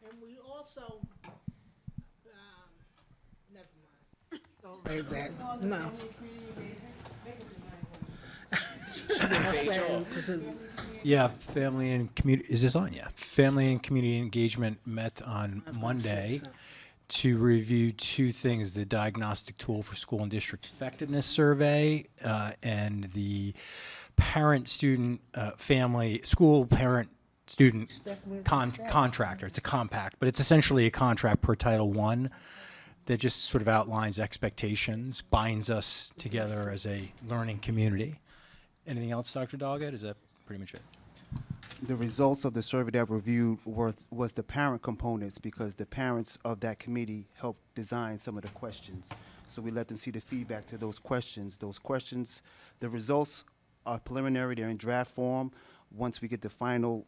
And we also, never mind. So, no. Yeah, family and community. Is this on? Yeah, family and community engagement met on Monday to review two things: the diagnostic tool for school and district effectiveness survey, and the parent-student school-parent-student contractor. It's a compact, but it's essentially a contract per Title I that just sort of outlines expectations, binds us together as a learning community. Anything else, Dr. Doggett? Is that pretty much it? The results of the survey that reviewed was the parent components, because the parents of that committee helped design some of the questions. So we let them see the feedback to those questions. The results are preliminary. They're in draft form. Once we get the final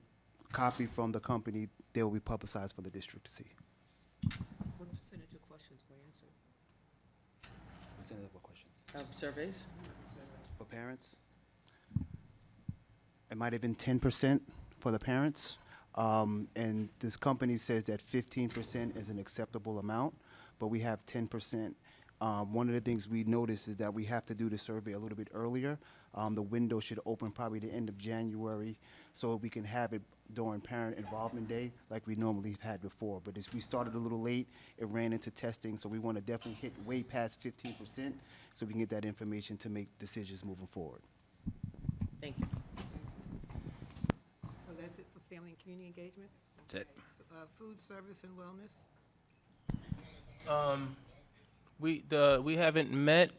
copy from the company, they will be publicized for the district to see. What percentage of questions were answered? Percentage of what questions? Surveys? For parents? It might have been 10% for the parents. And this company says that 15% is an acceptable amount, but we have 10%. One of the things we noticed is that we have to do the survey a little bit earlier. The window should open probably the end of January, so we can have it during Parent Involvement Day like we normally have had before. But as we started a little late, it ran into testing, so we want to definitely hit way past 15% so we can get that information to make decisions moving forward. Thank you. So that's it for family and community engagement? That's it. So, food service and wellness? We haven't met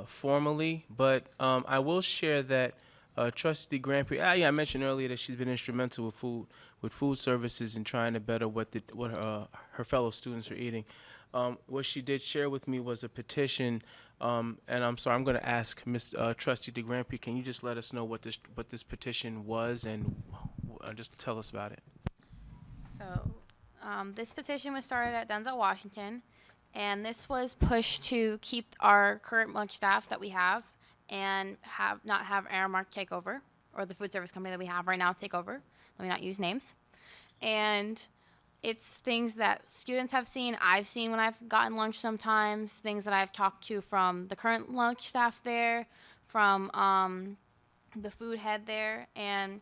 formally, but I will share that Trustee Grandpré, I mentioned earlier that she's been instrumental with food services and trying to better what her fellow students are eating. What she did share with me was a petition, and I'm sorry, I'm going to ask Trustee Grandpré, can you just let us know what this petition was, and just tell us about it? So this petition was started at Denzel Washington, and this was pushed to keep our current lunch staff that we have and not have Aramark take over, or the food service company that we have right now take over. Let me not use names. And it's things that students have seen, I've seen when I've gotten lunch sometimes, things that I've talked to from the current lunch staff there, from the food head there, and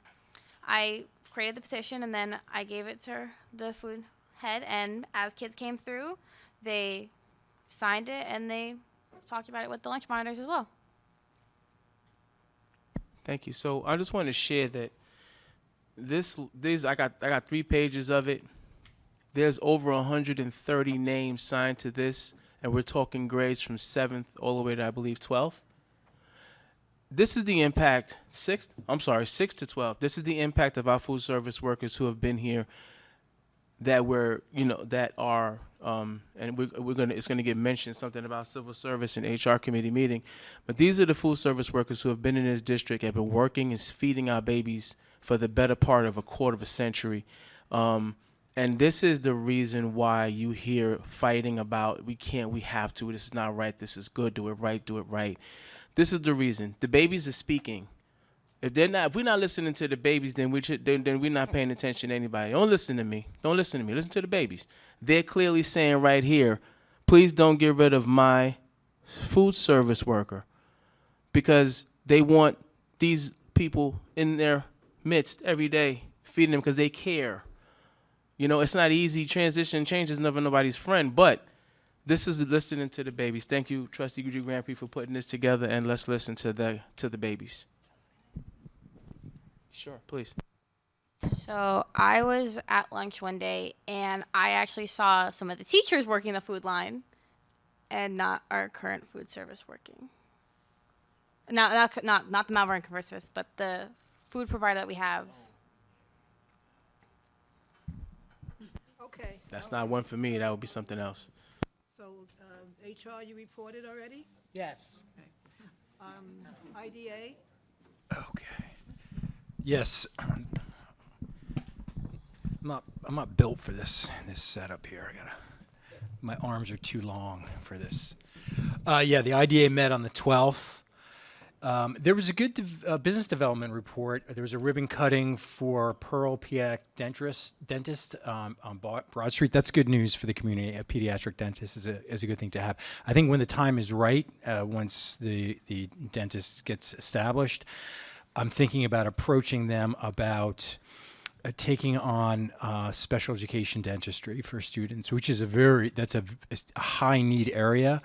I created the petition and then I gave it to the food head, and as kids came through, they signed it and they talked about it with the lunch monitors as well. Thank you. So I just want to share that I got 3 pages of it. There's over 130 names signed to this, and we're talking grades from 7th all the way to, I believe, 12th. This is the impact, 6th to 12th. This is the impact of our food service workers who have been here that are, and it's gonna get mentioned something about civil service and HR committee meeting, but these are the food service workers who have been in this district, have been working and feeding our babies for the better part of a quarter of a century. And this is the reason why you hear fighting about we have to, this is not right, this is good, do it right. This is the reason. The babies are speaking. If we're not listening to the babies, then we're not paying attention to anybody. Don't listen to me. Listen to the babies. They're clearly saying right here, please don't get rid of my food service worker, because they want these people in their midst every day, feeding them because they care. It's not easy. Transition change is never nobody's friend, but this is listening to the babies. Thank you, Trustee Grandpré, for putting this together, and let's listen to the babies. Sure, please. So I was at lunch one day and I actually saw some of the teachers working the food line and not our current food service working. Not the Mount Vernon Food Service, but the food provider that we have. Okay. That's not one for me. That would be something else. So, HR, you reported already? Yes. IDA? Yes. I'm not built for this setup here. My arms are too long for this. Yeah, the IDA met on the 12th. There was a good business development report. There was a ribbon cutting for Pearl Pediatric Dentist on Broad Street. That's good news for the community. A pediatric dentist is a good thing to have. I think when the time is right, once the dentist gets established, I'm thinking about approaching them about taking on special education dentistry for students, which is that's a high need area.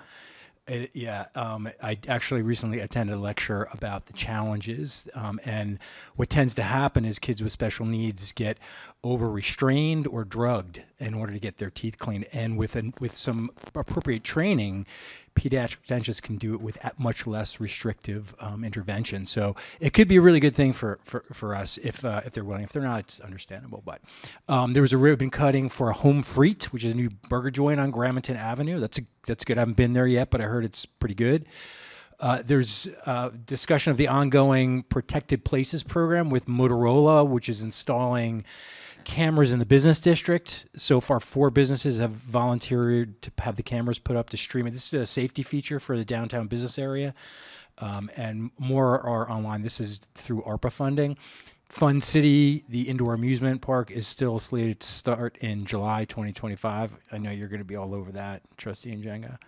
I actually recently attended a lecture about the challenges, and what tends to happen is kids with special needs get over-restrained or drugged in order to get their teeth cleaned. And with some appropriate training, pediatric dentists can do it with much less restrictive intervention. So it could be a really good thing for us if they're willing. If they're not, it's understandable. But there was a ribbon cutting for a Home Freet, which is a new burger joint on Gramerton Avenue. That's good. I haven't been there yet, but I heard it's pretty good. There's discussion of the ongoing Protected Places program with Motorola, which is installing cameras in the business district. So far, 4 businesses have volunteered to have the cameras put up to stream it. This is a safety feature for the downtown business area, and more are online. This is through ARPA funding. Fun City, the indoor amusement park, is still slated to start in July 2025. I know you're going to be all over that, Trustee Njenga.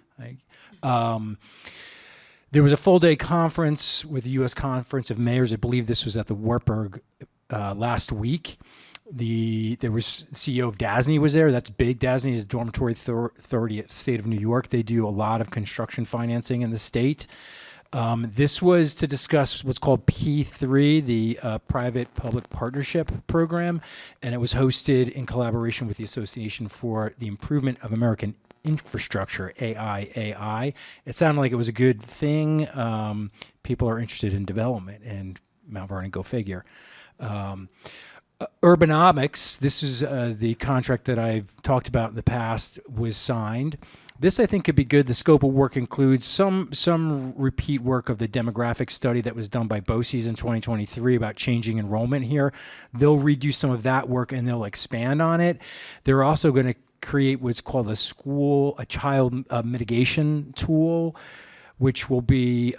There was a full-day conference with the U.S. Conference of Mayors. I believe this was at the Wartburg last week. There was CEO of DASNY was there. That's big. DASNY is Dormitory Authority of the State of New York. They do a lot of construction financing in the state. This was to discuss what's called P3, the Private-Public Partnership Program, and it was hosted in collaboration with the Association for the Improvement of American Infrastructure, AIAI. It sounded like it was a good thing. People are interested in development, and Mount Vernon, go figure. Urbanomics, this is the contract that I've talked about in the past, was signed. This, I think, could be good. The scope of work includes some repeat work of the demographic study that was done by BOCES in 2023 about changing enrollment here. They'll redo some of that work and they'll expand on it. They're also going to create what's called a child mitigation tool, which will be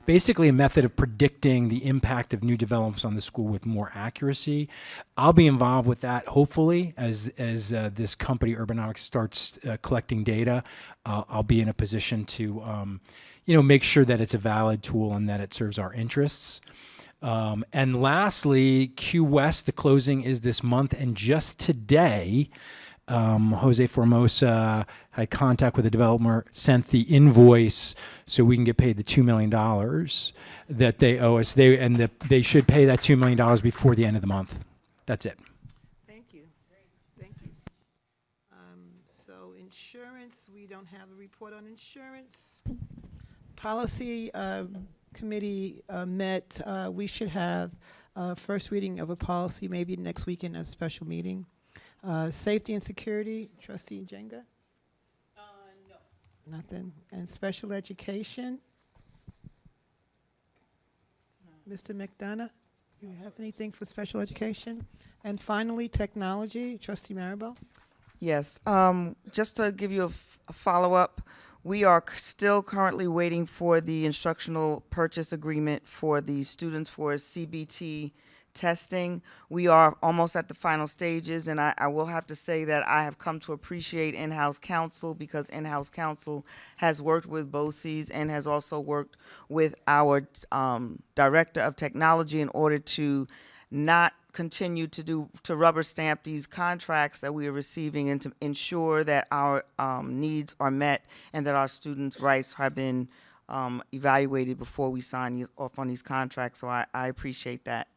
basically a method of predicting the impact of new developments on the school with more accuracy. I'll be involved with that, hopefully, as this company, Urbanomics, starts collecting data. I'll be in a position to make sure that it's a valid tool and that it serves our interests. And lastly, Q West, the closing is this month, and just today, Jose Formosa had contact with the developer, sent the invoice so we can get paid the $2 million that they owe us. They should pay that $2 million before the end of the month. That's it. Thank you. Thank you. So insurance, we don't have a report on insurance. Policy committee met. We should have first reading of a policy maybe next week in a special meeting. Safety and security, Trustee Njenga? No. Nothing. And special education? Mr. McDonough, you have anything for special education? And finally, technology, Trustee Maribel? Yes. Just to give you a follow-up, we are still currently waiting for the instructional purchase agreement for the students for CBT testing. We are almost at the final stages, and I will have to say that I have come to appreciate in-house counsel, because in-house counsel has worked with BOCES and has also worked with our director of technology in order to not continue to rubber stamp these contracts that we are receiving, and to ensure that our needs are met and that our students' rights have been evaluated before we sign off on these contracts. So I appreciate that.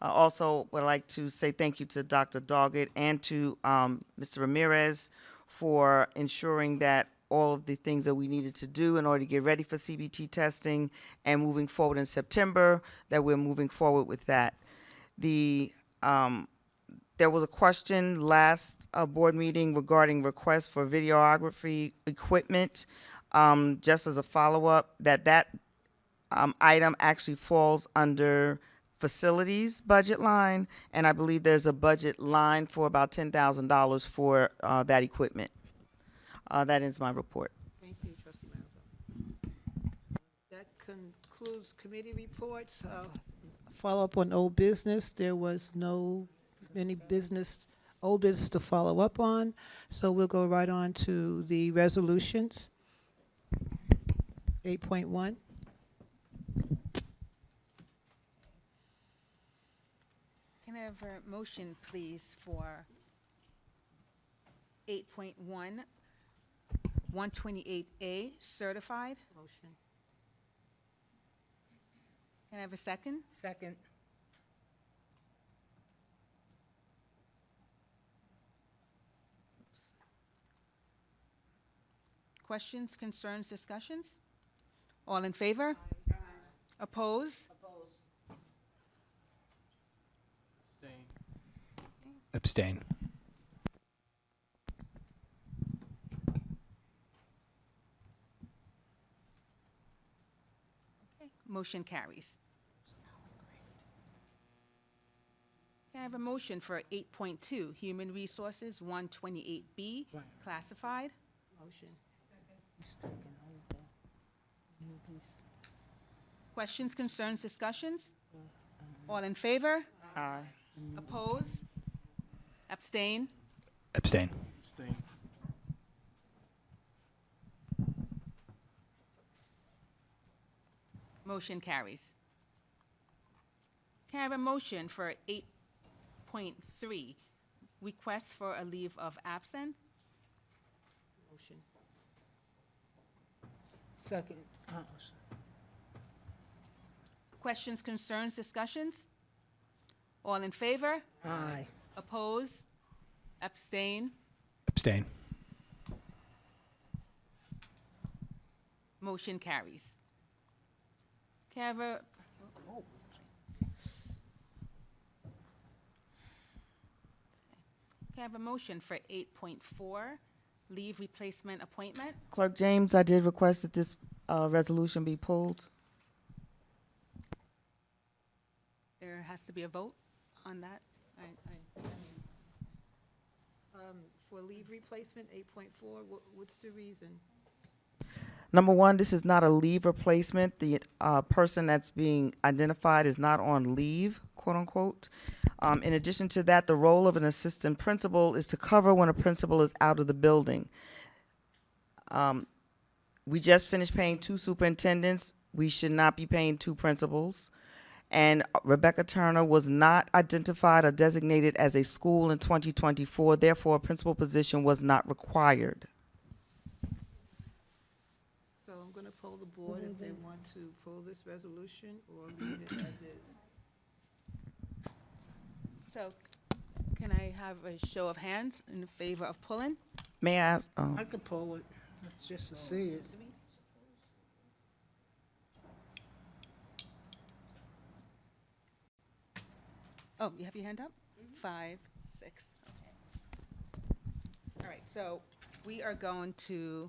I also would like to say thank you to Dr. Doggett and to Mr. Ramirez for ensuring that all of the things that we needed to do in order to get ready for CBT testing and moving forward in September, that we're moving forward with that. There was a question last board meeting regarding requests for videography equipment. Just as a follow-up, that item actually falls under facilities budget line, and I believe there's a budget line for about $10,000 for that equipment. That ends my report. Thank you, Trustee Malva. That concludes committee reports. Follow up on old business. There was no any old business to follow up on, so we'll go right on to the resolutions. 8.1. Can I have a motion, please, for 8.1, 128A, certified? Motion. Can I have a second? Second. Questions, concerns, discussions? All in favor? Oppose? Abstain. Motion carries. Can I have a motion for 8.2, Human Resources 128B, classified? Motion. Questions, concerns, discussions? All in favor? Aye. Oppose? Abstain? Abstain. Motion carries. Can I have a motion for 8.3, request for a leave of absence? Motion. Second. Questions, concerns, discussions? All in favor? Aye. Oppose? Abstain? Abstain. Motion carries. Can I have a, can I have a motion for 8.4, leave replacement appointment? Clerk James, I did request that this resolution be pulled. There has to be a vote on that? For leave replacement, 8.4, what's the reason? Number one, this is not a leave replacement. The person that's being identified is not on leave, quote unquote. In addition to that, the role of an assistant principal is to cover when a principal is out of the building. We just finished paying 2 superintendents. We should not be paying 2 principals. And Rebecca Turner was not identified or designated as a school in 2024. Therefore, a principal position was not required. So I'm going to poll the board if they want to pull this resolution or leave it as is. So can I have a show of hands in favor of pulling? May I ask? I could pull it, just to see it. Oh, you have your hand up? 5, 6. All right, so we are going to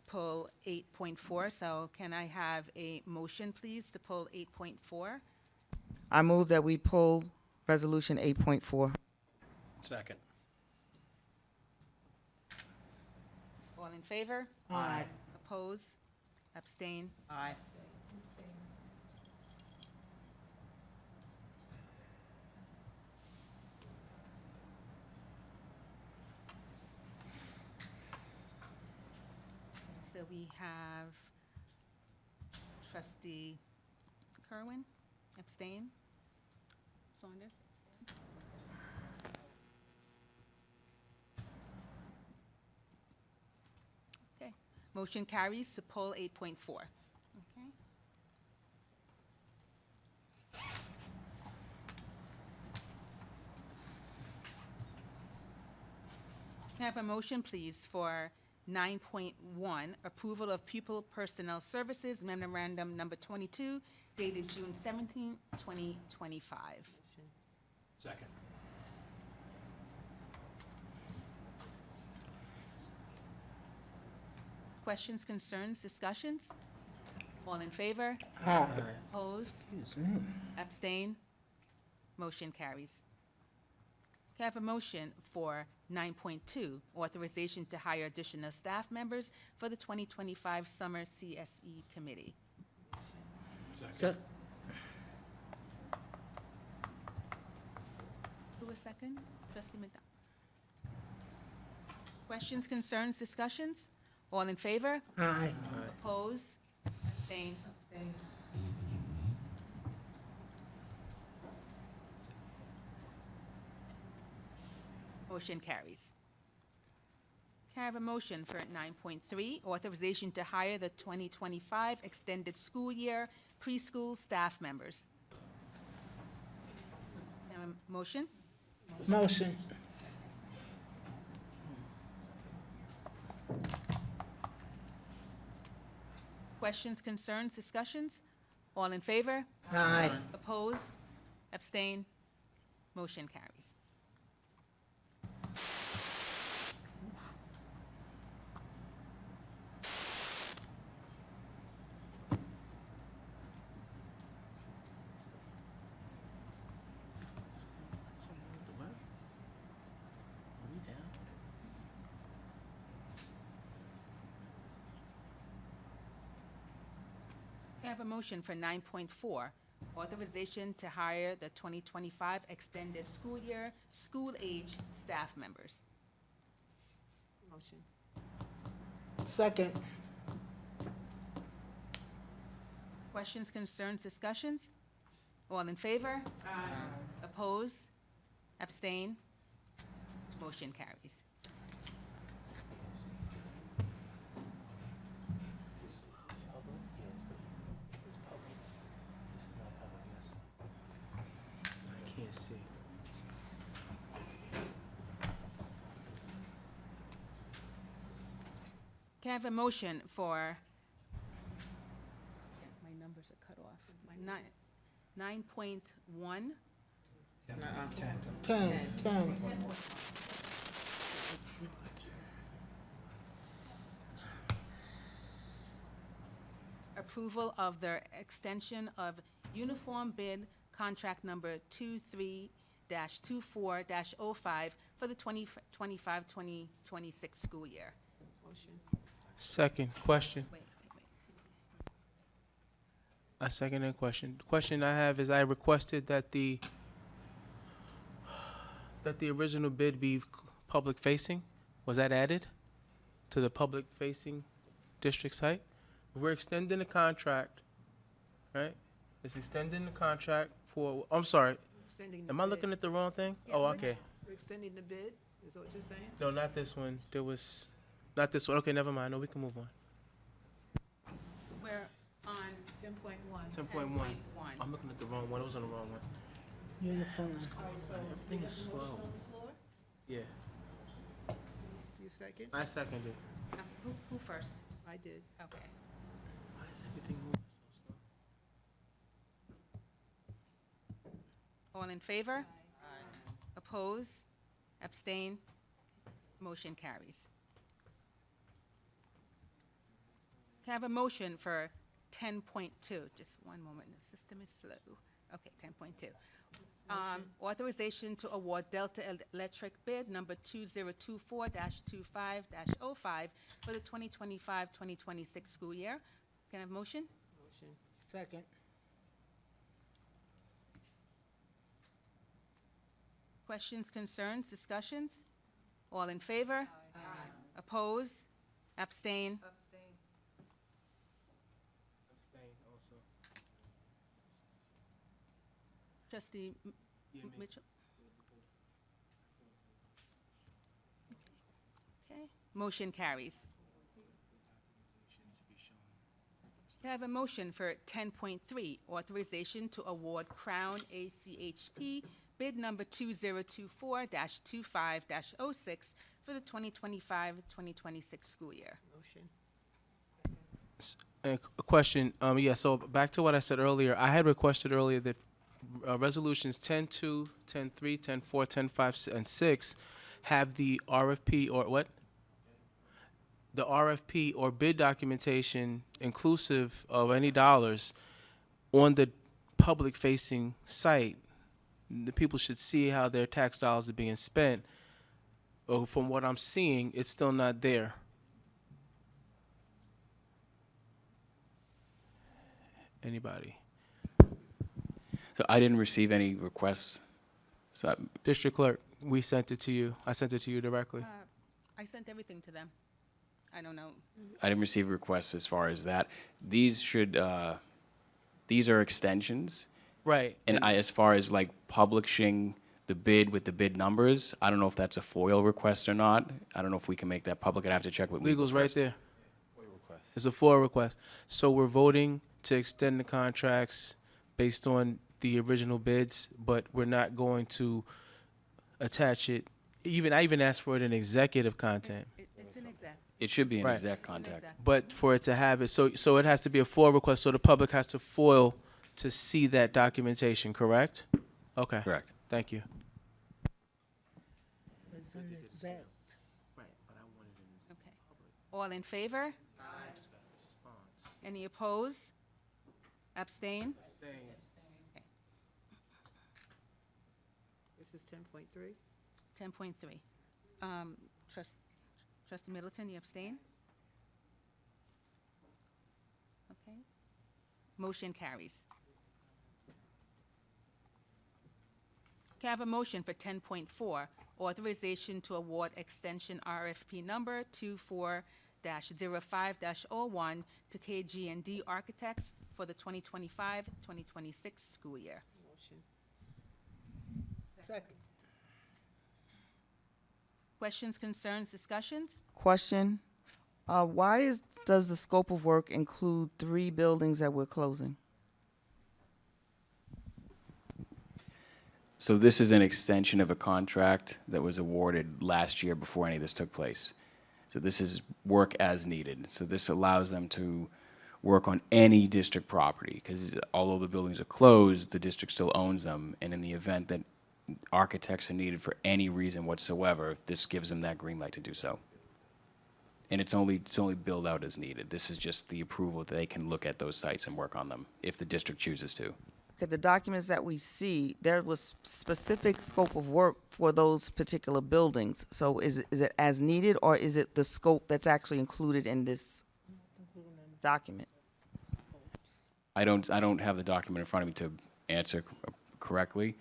pull 8.4. So can I have a motion, please, to pull 8.4? I move that we pull resolution 8.4. Second. All in favor? Aye. Oppose? Abstain? Aye. So we have trustee Kerwin, abstain. Saunders? Okay, motion carries to pull 8.4. Okay. Can I have a motion, please, for 9.1, approval of pupil personnel services memorandum number 22 dated June 17, 2025. Second. Questions, concerns, discussions? All in favor? Aye. Opposed? Abstain? Motion carries. Can I have a motion for 9.2, authorization to hire additional staff members for the 2025 Summer CSE Committee? So, Who was second? Trustee McDonald. Questions, concerns, discussions? All in favor? aye. Opposed? Abstain? Motion carries. Can I have a motion for 9.3, authorization to hire the 2025 extended school year preschool staff members? Can I have a motion? Motion. Questions, concerns, discussions? All in favor? Aye. Oppose? Abstain? Motion carries. I have a motion for 9.4, authorization to hire the 2025 extended school year school-age staff members. Motion. Second. Questions, concerns, discussions? All in favor? Aye. Oppose? Abstain? Motion carries. I can't see. Can I have a motion for, my numbers are cut off, 9.1? 10. Approval of the extension of uniform bid contract number 23-24-05 for the 2025-2026 school year. Motion. Second question. Wait. I second the question. The question I have is I requested that the original bid be public facing. Was that added to the public facing district site? We're extending the contract, right? It's extending the contract for, I'm sorry, Extending the am I bid. looking at the wrong thing? Yeah, Oh, we're- okay. We're extending the bid, is that what you're saying? No, not this one. There was, not this one. Okay, never mind. No, we can move on. We're on 10.1. 10.1. I'm looking at the wrong one. It was on the wrong one. Uniform. Everything is slow. Yeah, You second? I seconded. Who first? I did. Okay. Why is everything moving so slow? All in favor? Oppose? Abstain? Motion carries. Can I have a motion for 10.2? Just one moment, the system is slow. Okay, 10.2. Authorization to award Delta Electric bid number 2024-25-05 for the 2025-2026 school year. Can I have a motion? Motion. Second. Questions, concerns, discussions? All in favor? Aye. Oppose? Abstain? Abstain also. Trustee Mitchell? Okay, motion carries. Can I have a motion for 10.3, authorization to award Crown ACHP bid number 2024-25-06 for the 2025-2026 school year. A question, yeah, so back to what I said earlier, I had requested earlier that resolutions 10-2, 10-3, 10-4, 10-5, and 6 have the RFP or what? The RFP or bid documentation inclusive of any dollars on the public-facing site. The people should see how their tax dollars are being spent. From what I'm seeing, it's still not there. Anybody? So I didn't receive any requests. So District Clerk, we sent it to you. I sent it to you directly. I sent everything to them. I don't know. I didn't receive requests as far as that. These should, these are extensions. Right. And as far as like publishing the bid with the bid numbers, I don't know if that's a FOIL request or not. I don't know if we can make that public. I'd have to check with legal Legal's right first. there. It's a FOIL request. So we're voting to extend the contracts based on the original bids, but we're not going to attach it. I even asked for it in executive content. It's an exec. It should be an Right. exact contact. But for it to have it, so it has to be a FOIL request, so the public has to FOIL to see that documentation, correct? Okay. Correct. Thank you. Okay. All in favor? Any opposed? Abstain? This is 10.3. 10.3. Trustee Middleton, you abstain? Okay. Motion carries. Can I have a motion for 10.4, authorization to award extension RFP number 24-05-01 to KG&D Architects for the 2025-2026 school year? Motion. Second. Questions, concerns, discussions? Question, why does the scope of work include 3 buildings that we're closing? So this is an extension of a contract that was awarded last year before any of this took place. So this is work as needed. So this allows them to work on any district property, because although the buildings are closed, the district still owns them. And in the event that architects are needed for any reason whatsoever, this gives them that green light to do so. And it's only billed out as needed. This is just the approval that they can look at those sites and work on them if the district chooses to. Okay, the documents that we see, there was specific scope of work for those particular buildings. So is it as needed, or is it the scope that's actually included in this document? I don't have the document in front of me to answer correctly.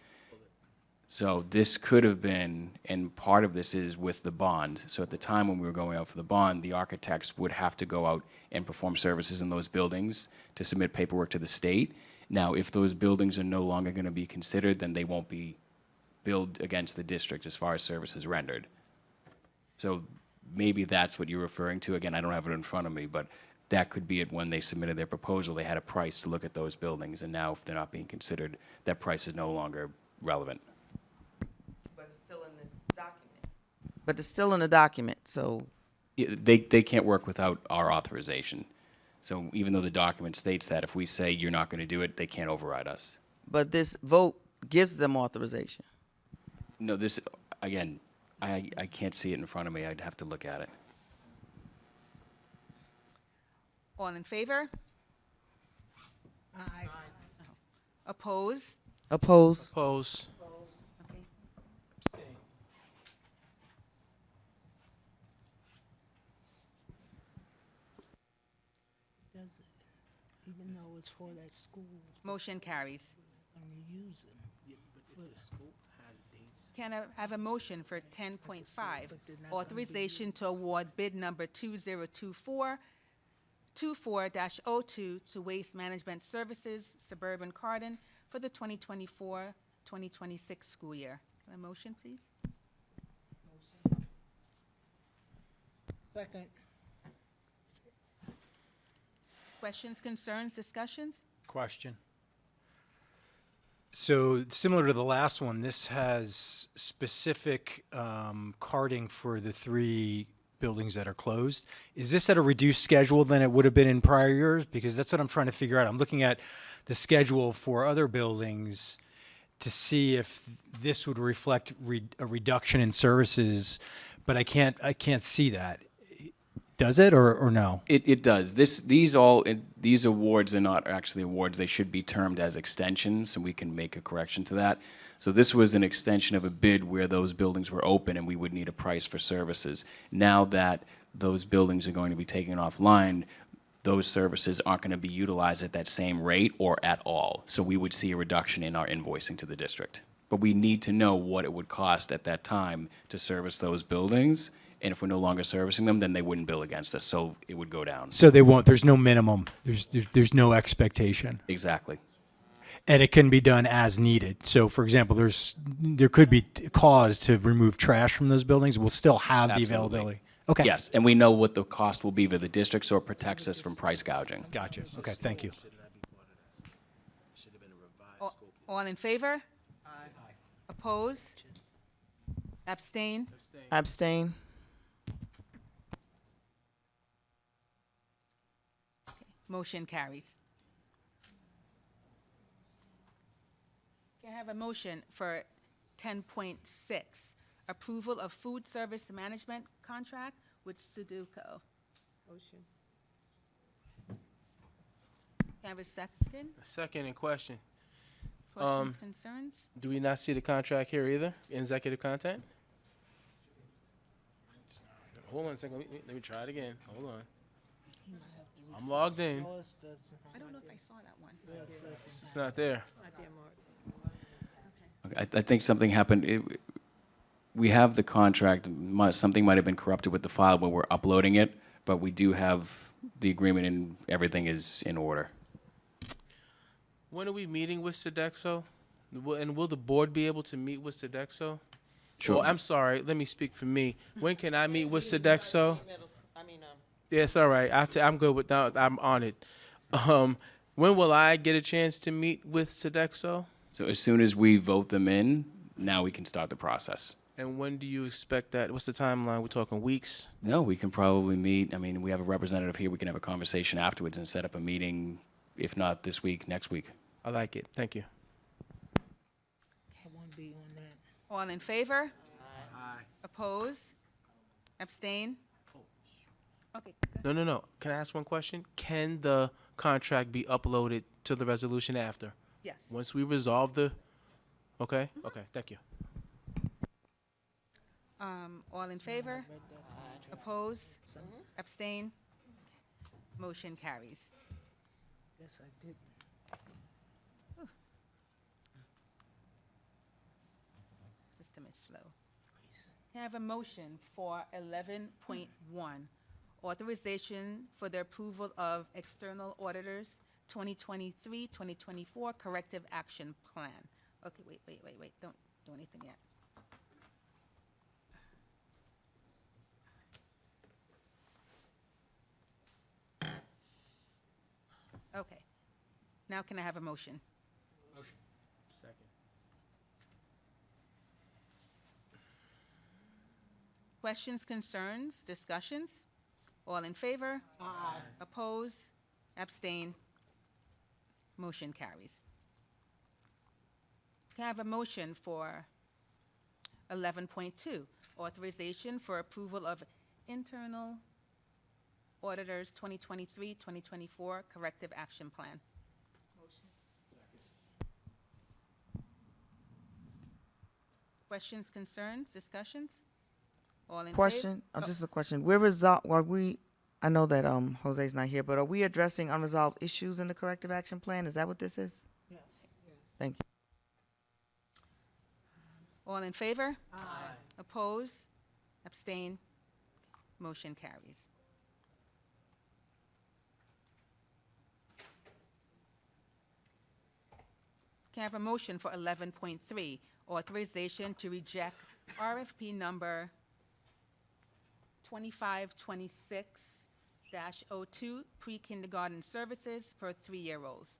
So this could have been, and part of this is with the bond. So at the time when we were going out for the bond, the architects would have to go out and perform services in those buildings to submit paperwork to the state. Now, if those buildings are no longer going to be considered, then they won't be billed against the district as far as services rendered. So maybe that's what you're referring to. Again, I don't have it in front of me, but that could be it. When they submitted their proposal, they had a price to look at those buildings, and now if they're not being considered, that price is no longer relevant. But it's still in this document. But it's still in the document, so. Yeah, they can't work without our authorization. So even though the document states that, if we say you're not going to do it, they can't override us. But this vote gives them authorization. No, this, again, I can't see it in front of me. I'd have to look at it. All in favor? Aye. Oppose? Oppose. Oppose. Okay. Does it, even though it's for that school, Motion carries. when they use them. Can I have a motion for 10.5, but they're not gonna be authorization to award bid number 2024-02 to Waste Management Services Suburban Cardin for the 2024-2026 school year? Can I have a motion, please? Second. Questions, concerns, discussions? Question. So similar to the last one, this has specific carding for the 3 buildings that are closed. Is this at a reduced schedule than it would have been in prior years? Because that's what I'm trying to figure out. I'm looking at the schedule for other buildings to see if this would reflect a reduction in services, but I can't see that. Does it or no? It does. These awards are not actually awards. They should be termed as extensions, and we can make a correction to that. So this was an extension of a bid where those buildings were open and we would need a price for services. Now that those buildings are going to be taken offline, those services aren't going to be utilized at that same rate or at all. So we would see a reduction in our invoicing to the district. But we need to know what it would cost at that time to service those buildings. And if we're no longer servicing them, then they wouldn't bill against us, so it would go down. So they won't. There's no minimum. There's no expectation. Exactly. And it can be done as needed. So, for example, there could be cause to remove trash from those buildings. We'll still have the Absolutely. availability. Okay. Yes, and we know what the cost will be for the district, so it protects us from price gouging. Gotcha. Okay. Thank you. All in favor? Aye. Oppose? Abstain? Abstain. Motion carries. Can I have a motion for 10.6, approval of food service management contract with Sudoku? Motion. Can I have a second? Second in question. Questions, concerns? Do we not see the contract here either, executive content? Hold on a second, let me try it again, hold on. I'm logged in, I don't know if I saw that one. it's not there. Okay, I think something happened. We have the contract, something might have been corrupted with the file when we're uploading it, but we do have the agreement and everything is in order. When are we meeting with Sodexo? And will the board be able to meet with Sodexo? Sure. Well, I'm sorry, let me speak for me. When can I meet with Sodexo? Yes, all right, I'm good with that, I'm on it. When will I get a chance to meet with Sodexo? So as soon as we vote them in, now we can start the process. And when do you expect that? What's the timeline? We're talking weeks? No, we can probably meet. I mean, we have a representative here. We can have a conversation afterwards and set up a meeting, if not this week, next week. I like it. Thank you. I won't be on that. All in favor? Aye. Oppose? Abstain? Okay, good. No. Can I ask one question? Can the contract be uploaded to the resolution after? Yes. Once we resolve the, okay? Okay, thank you. All in favor? Oppose? Abstain? Motion carries. Yes, I did. System is slow. Can I have a motion for 11.1, authorization for the approval of external auditors 2023-2024 corrective action plan? Okay, wait, don't do anything yet. Okay, now can I have a motion? Second. Questions, concerns, discussions? All in favor? Aye. Oppose? Abstain? Motion carries. Can I have a motion for 11.2, authorization for approval of internal auditors 2023-2024 corrective action plan? Questions, concerns, discussions? All in favor? Question, just a question. I know that Jose's not here, but are we addressing unresolved issues in the corrective action plan? Is that what this is? Yes. Thank you. All in favor? Aye. Oppose? Abstain? Motion carries. Can I have a motion for 11.3, authorization to reject RFP number 2526-02, pre-kindergarten services for 3-year-olds?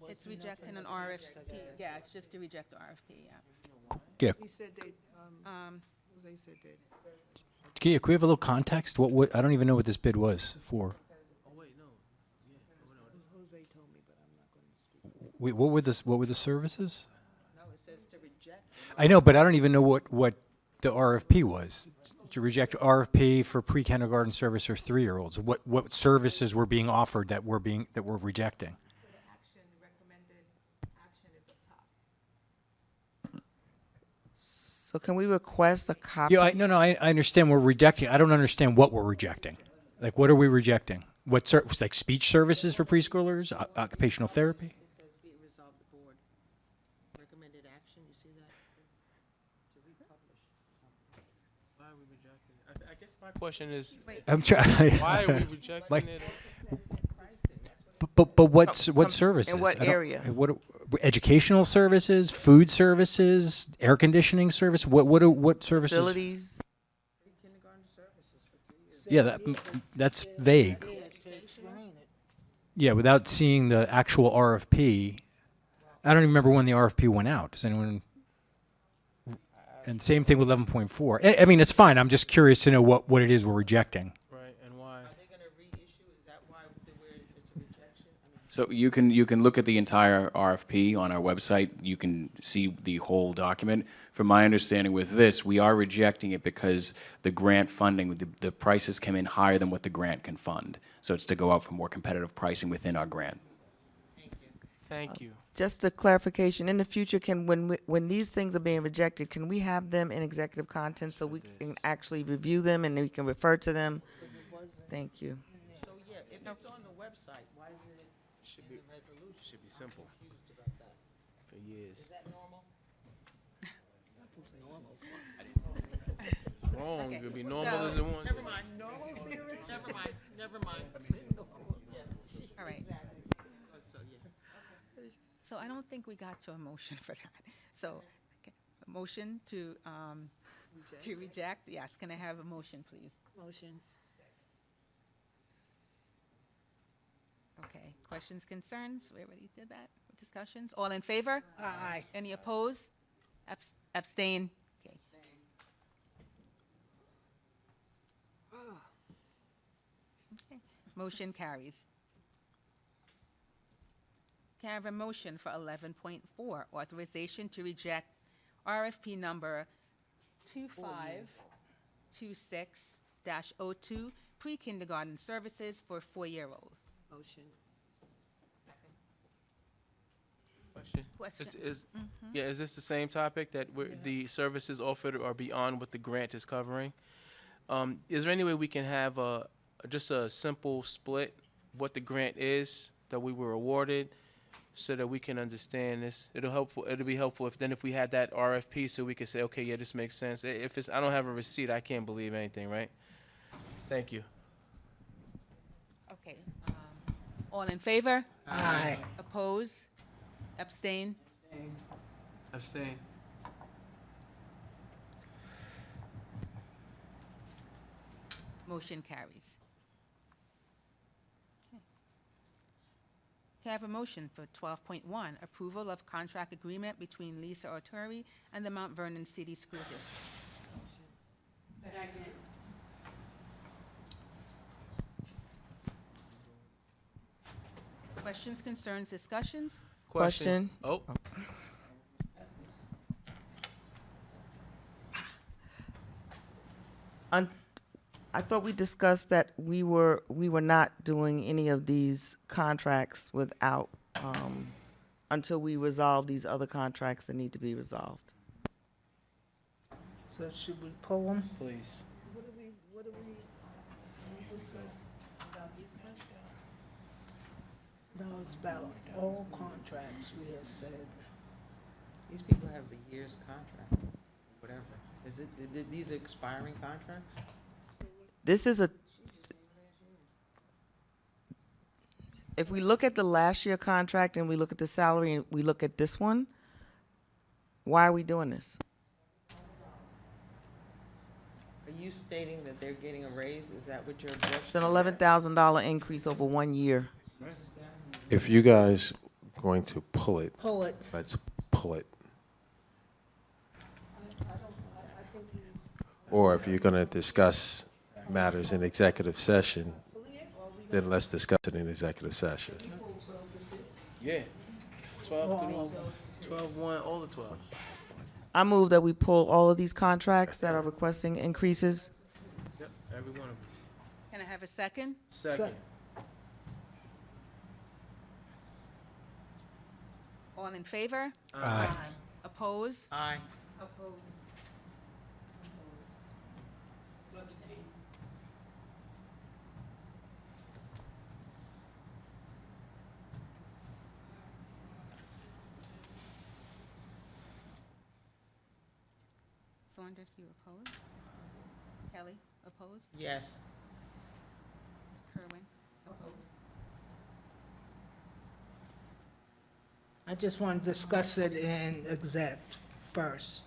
It's rejecting an RFP. Yeah, it's just to reject the RFP, yeah. Yeah. He said they, they said that. Can we have a little context? What, I don't even know what this bid was for. Jose told me, but I'm not going to speak. Wait, what were the services? No, it says to reject. I know, but I don't even know what the RFP was. To reject RFP for pre-kindergarten service or 3-year-olds. What services were being offered that we're rejecting? So can we request a copy? Yeah, I understand we're rejecting. I don't understand what we're rejecting. Like, what are we rejecting? Like speech services for preschoolers, occupational therapy? Why are we rejecting it? I guess my question is, I'm trying. why are we rejecting Like- it? But what services? In what I don't- area? What educational services, food services, air conditioning service? What services? Facilities? Yeah, that's vague. Yeah, without seeing the actual RFP, I don't even remember when the RFP went out. Does anyone? And same thing with 11.4. I mean, it's fine. I'm just curious to know what it is we're rejecting. Right, and why? So you can look at the entire RFP on our website. You can see the whole document. From my understanding with this, we are rejecting it because the grant funding, the prices came in higher than what the grant can fund. So it's to go out for more competitive pricing within our grant. Thank you. Just a clarification, in the future, when these things are being rejected, can we have them in executive content so we can actually review them and then we can refer to them? Thank you. So, yeah, if it's on the website, why isn't it Should be, in the resolution? should be simple for years. Is that normal? Wrong, Okay, it could be normal so- as it wants. Never mind. Never mind. All right. So I don't think we got to a motion for that. So, okay, a motion to reject, yes, can I have a motion, please? Motion. Okay, questions, concerns? We already did that. Discussions? All in favor? Aye. Any opposed? Abstain? Okay. Okay, motion carries. Can I have a motion for 11.4, authorization to reject RFP number 2526-02, pre-kindergarten services for 4-year-olds? Motion. Question. Question. Yeah, is this the same topic that the services offered are beyond what the grant is covering? Is there any way we can have just a simple split, what the grant is that we were awarded, so that we can understand this? It'll be helpful if we had that RFP so we could say, okay, yeah, this makes sense. If I don't have a receipt, I can't believe anything, right? Thank you. Okay. All in favor? Aye. Oppose? Abstain? Abstain. Motion carries. Okay. Can I have a motion for 12.1, approval of contract agreement between Lisa Arturi and the Mount Vernon City School District? Second. Questions, concerns, discussions? Question. Oh, I thought we discussed that we were not doing any of these contracts without, until we resolve these other contracts that need to be resolved. So should we pull them? please. What do we discuss about these contracts? No, it's about all contracts we have said. These people have a year's contract, whatever. These are expiring contracts? This is if we look at the last year contract and we look at the salary and we look at this one, why are we doing this? A you stating that they're getting a raise? Is that what your objection? It's an $11,000 increase over 1 year. If you guys going to pull it, Pull it. let's pull it. Or if you're going to discuss matters in executive session, then let's discuss it in executive session. Yeah. 12 through 12-1, all the 12. I move that we pull all of these contracts that are requesting increases. Yep, every one of them. Can I have a second? Second. All in favor? Aye. Oppose? Aye. Oppose. Saunders, you oppose? Kelly, oppose? Yes. Kerwin, oppose? I just want to discuss it in exec first.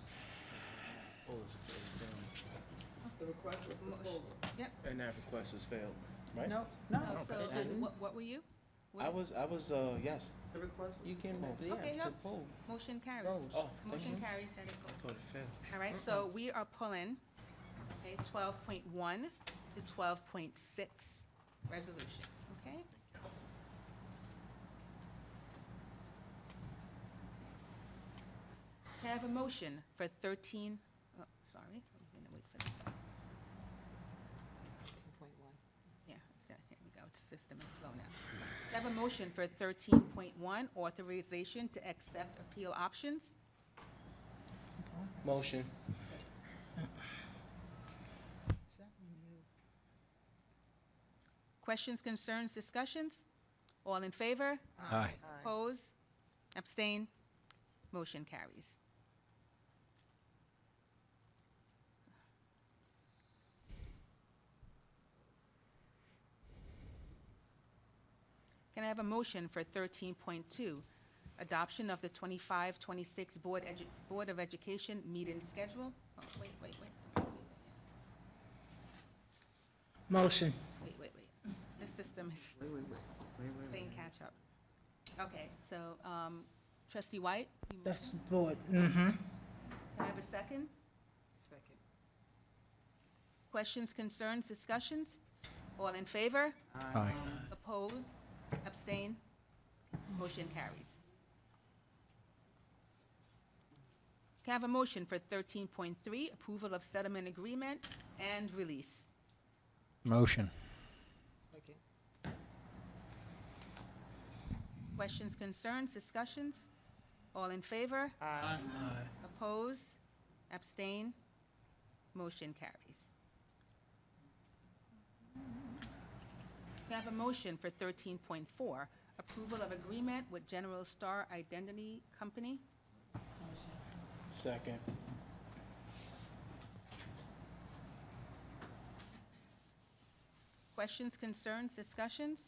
The request was to pull. Yep. And that request has failed, right? No, So what were you? I was, yes. The request, you can, Okay, yeah, to yep. pull. Motion carries. Goes. Motion carries that it I goes. thought it failed. All right, so we are pulling, okay, 12.1 to 12.6 resolution, okay? Can I have a motion for 13, oh, sorry, I'm gonna wait for that. Yeah, it's that, here we go, the system is slow now. Can I have a motion for 13.1, authorization to accept appeal options? Motion. Questions, concerns, discussions? All in favor? Aye. Oppose? Abstain? Motion carries. Can I have a motion for 13.2, adoption of the 25-26 Board of Education meeting schedule? Oh, wait. Motion. Wait. The system is playing catch up. Okay, so trustee White? you That's board. Mm-hmm. Can I have a second? Second. Questions, concerns, discussions? All in favor? Aye. Oppose? Abstain? Motion carries. Can I have a motion for 13.3, approval of settlement agreement and release? Motion. Second. Questions, concerns, discussions? All in favor? Aye. Oppose? Abstain? Motion carries. Can I have a motion for 13.4, approval of agreement with General Star Identity Company? Second. Questions, concerns, discussions?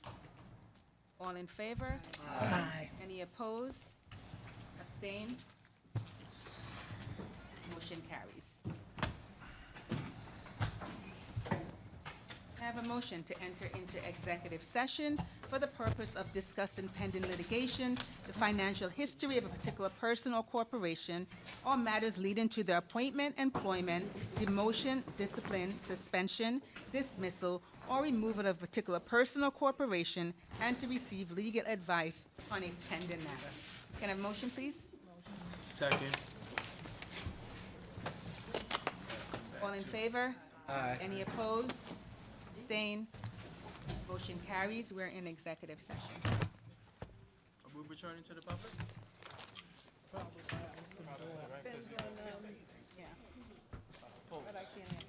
All in favor? Aye. Any opposed? Abstain? Motion carries. I have a motion to enter into executive session for the purpose of discussing pending litigation, the financial history of a particular person or corporation, or matters leading to their appointment, employment, demotion, discipline, suspension, dismissal, or removal of a particular person or corporation, and to receive legal advice on a pending matter. Can I have a motion, please? Second. All in favor? Aye. Any opposed? Abstain? Motion carries. We're in executive session. Are we returning to the public? Depends on, yeah. But I can't answer.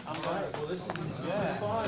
All right, well, this is, yeah.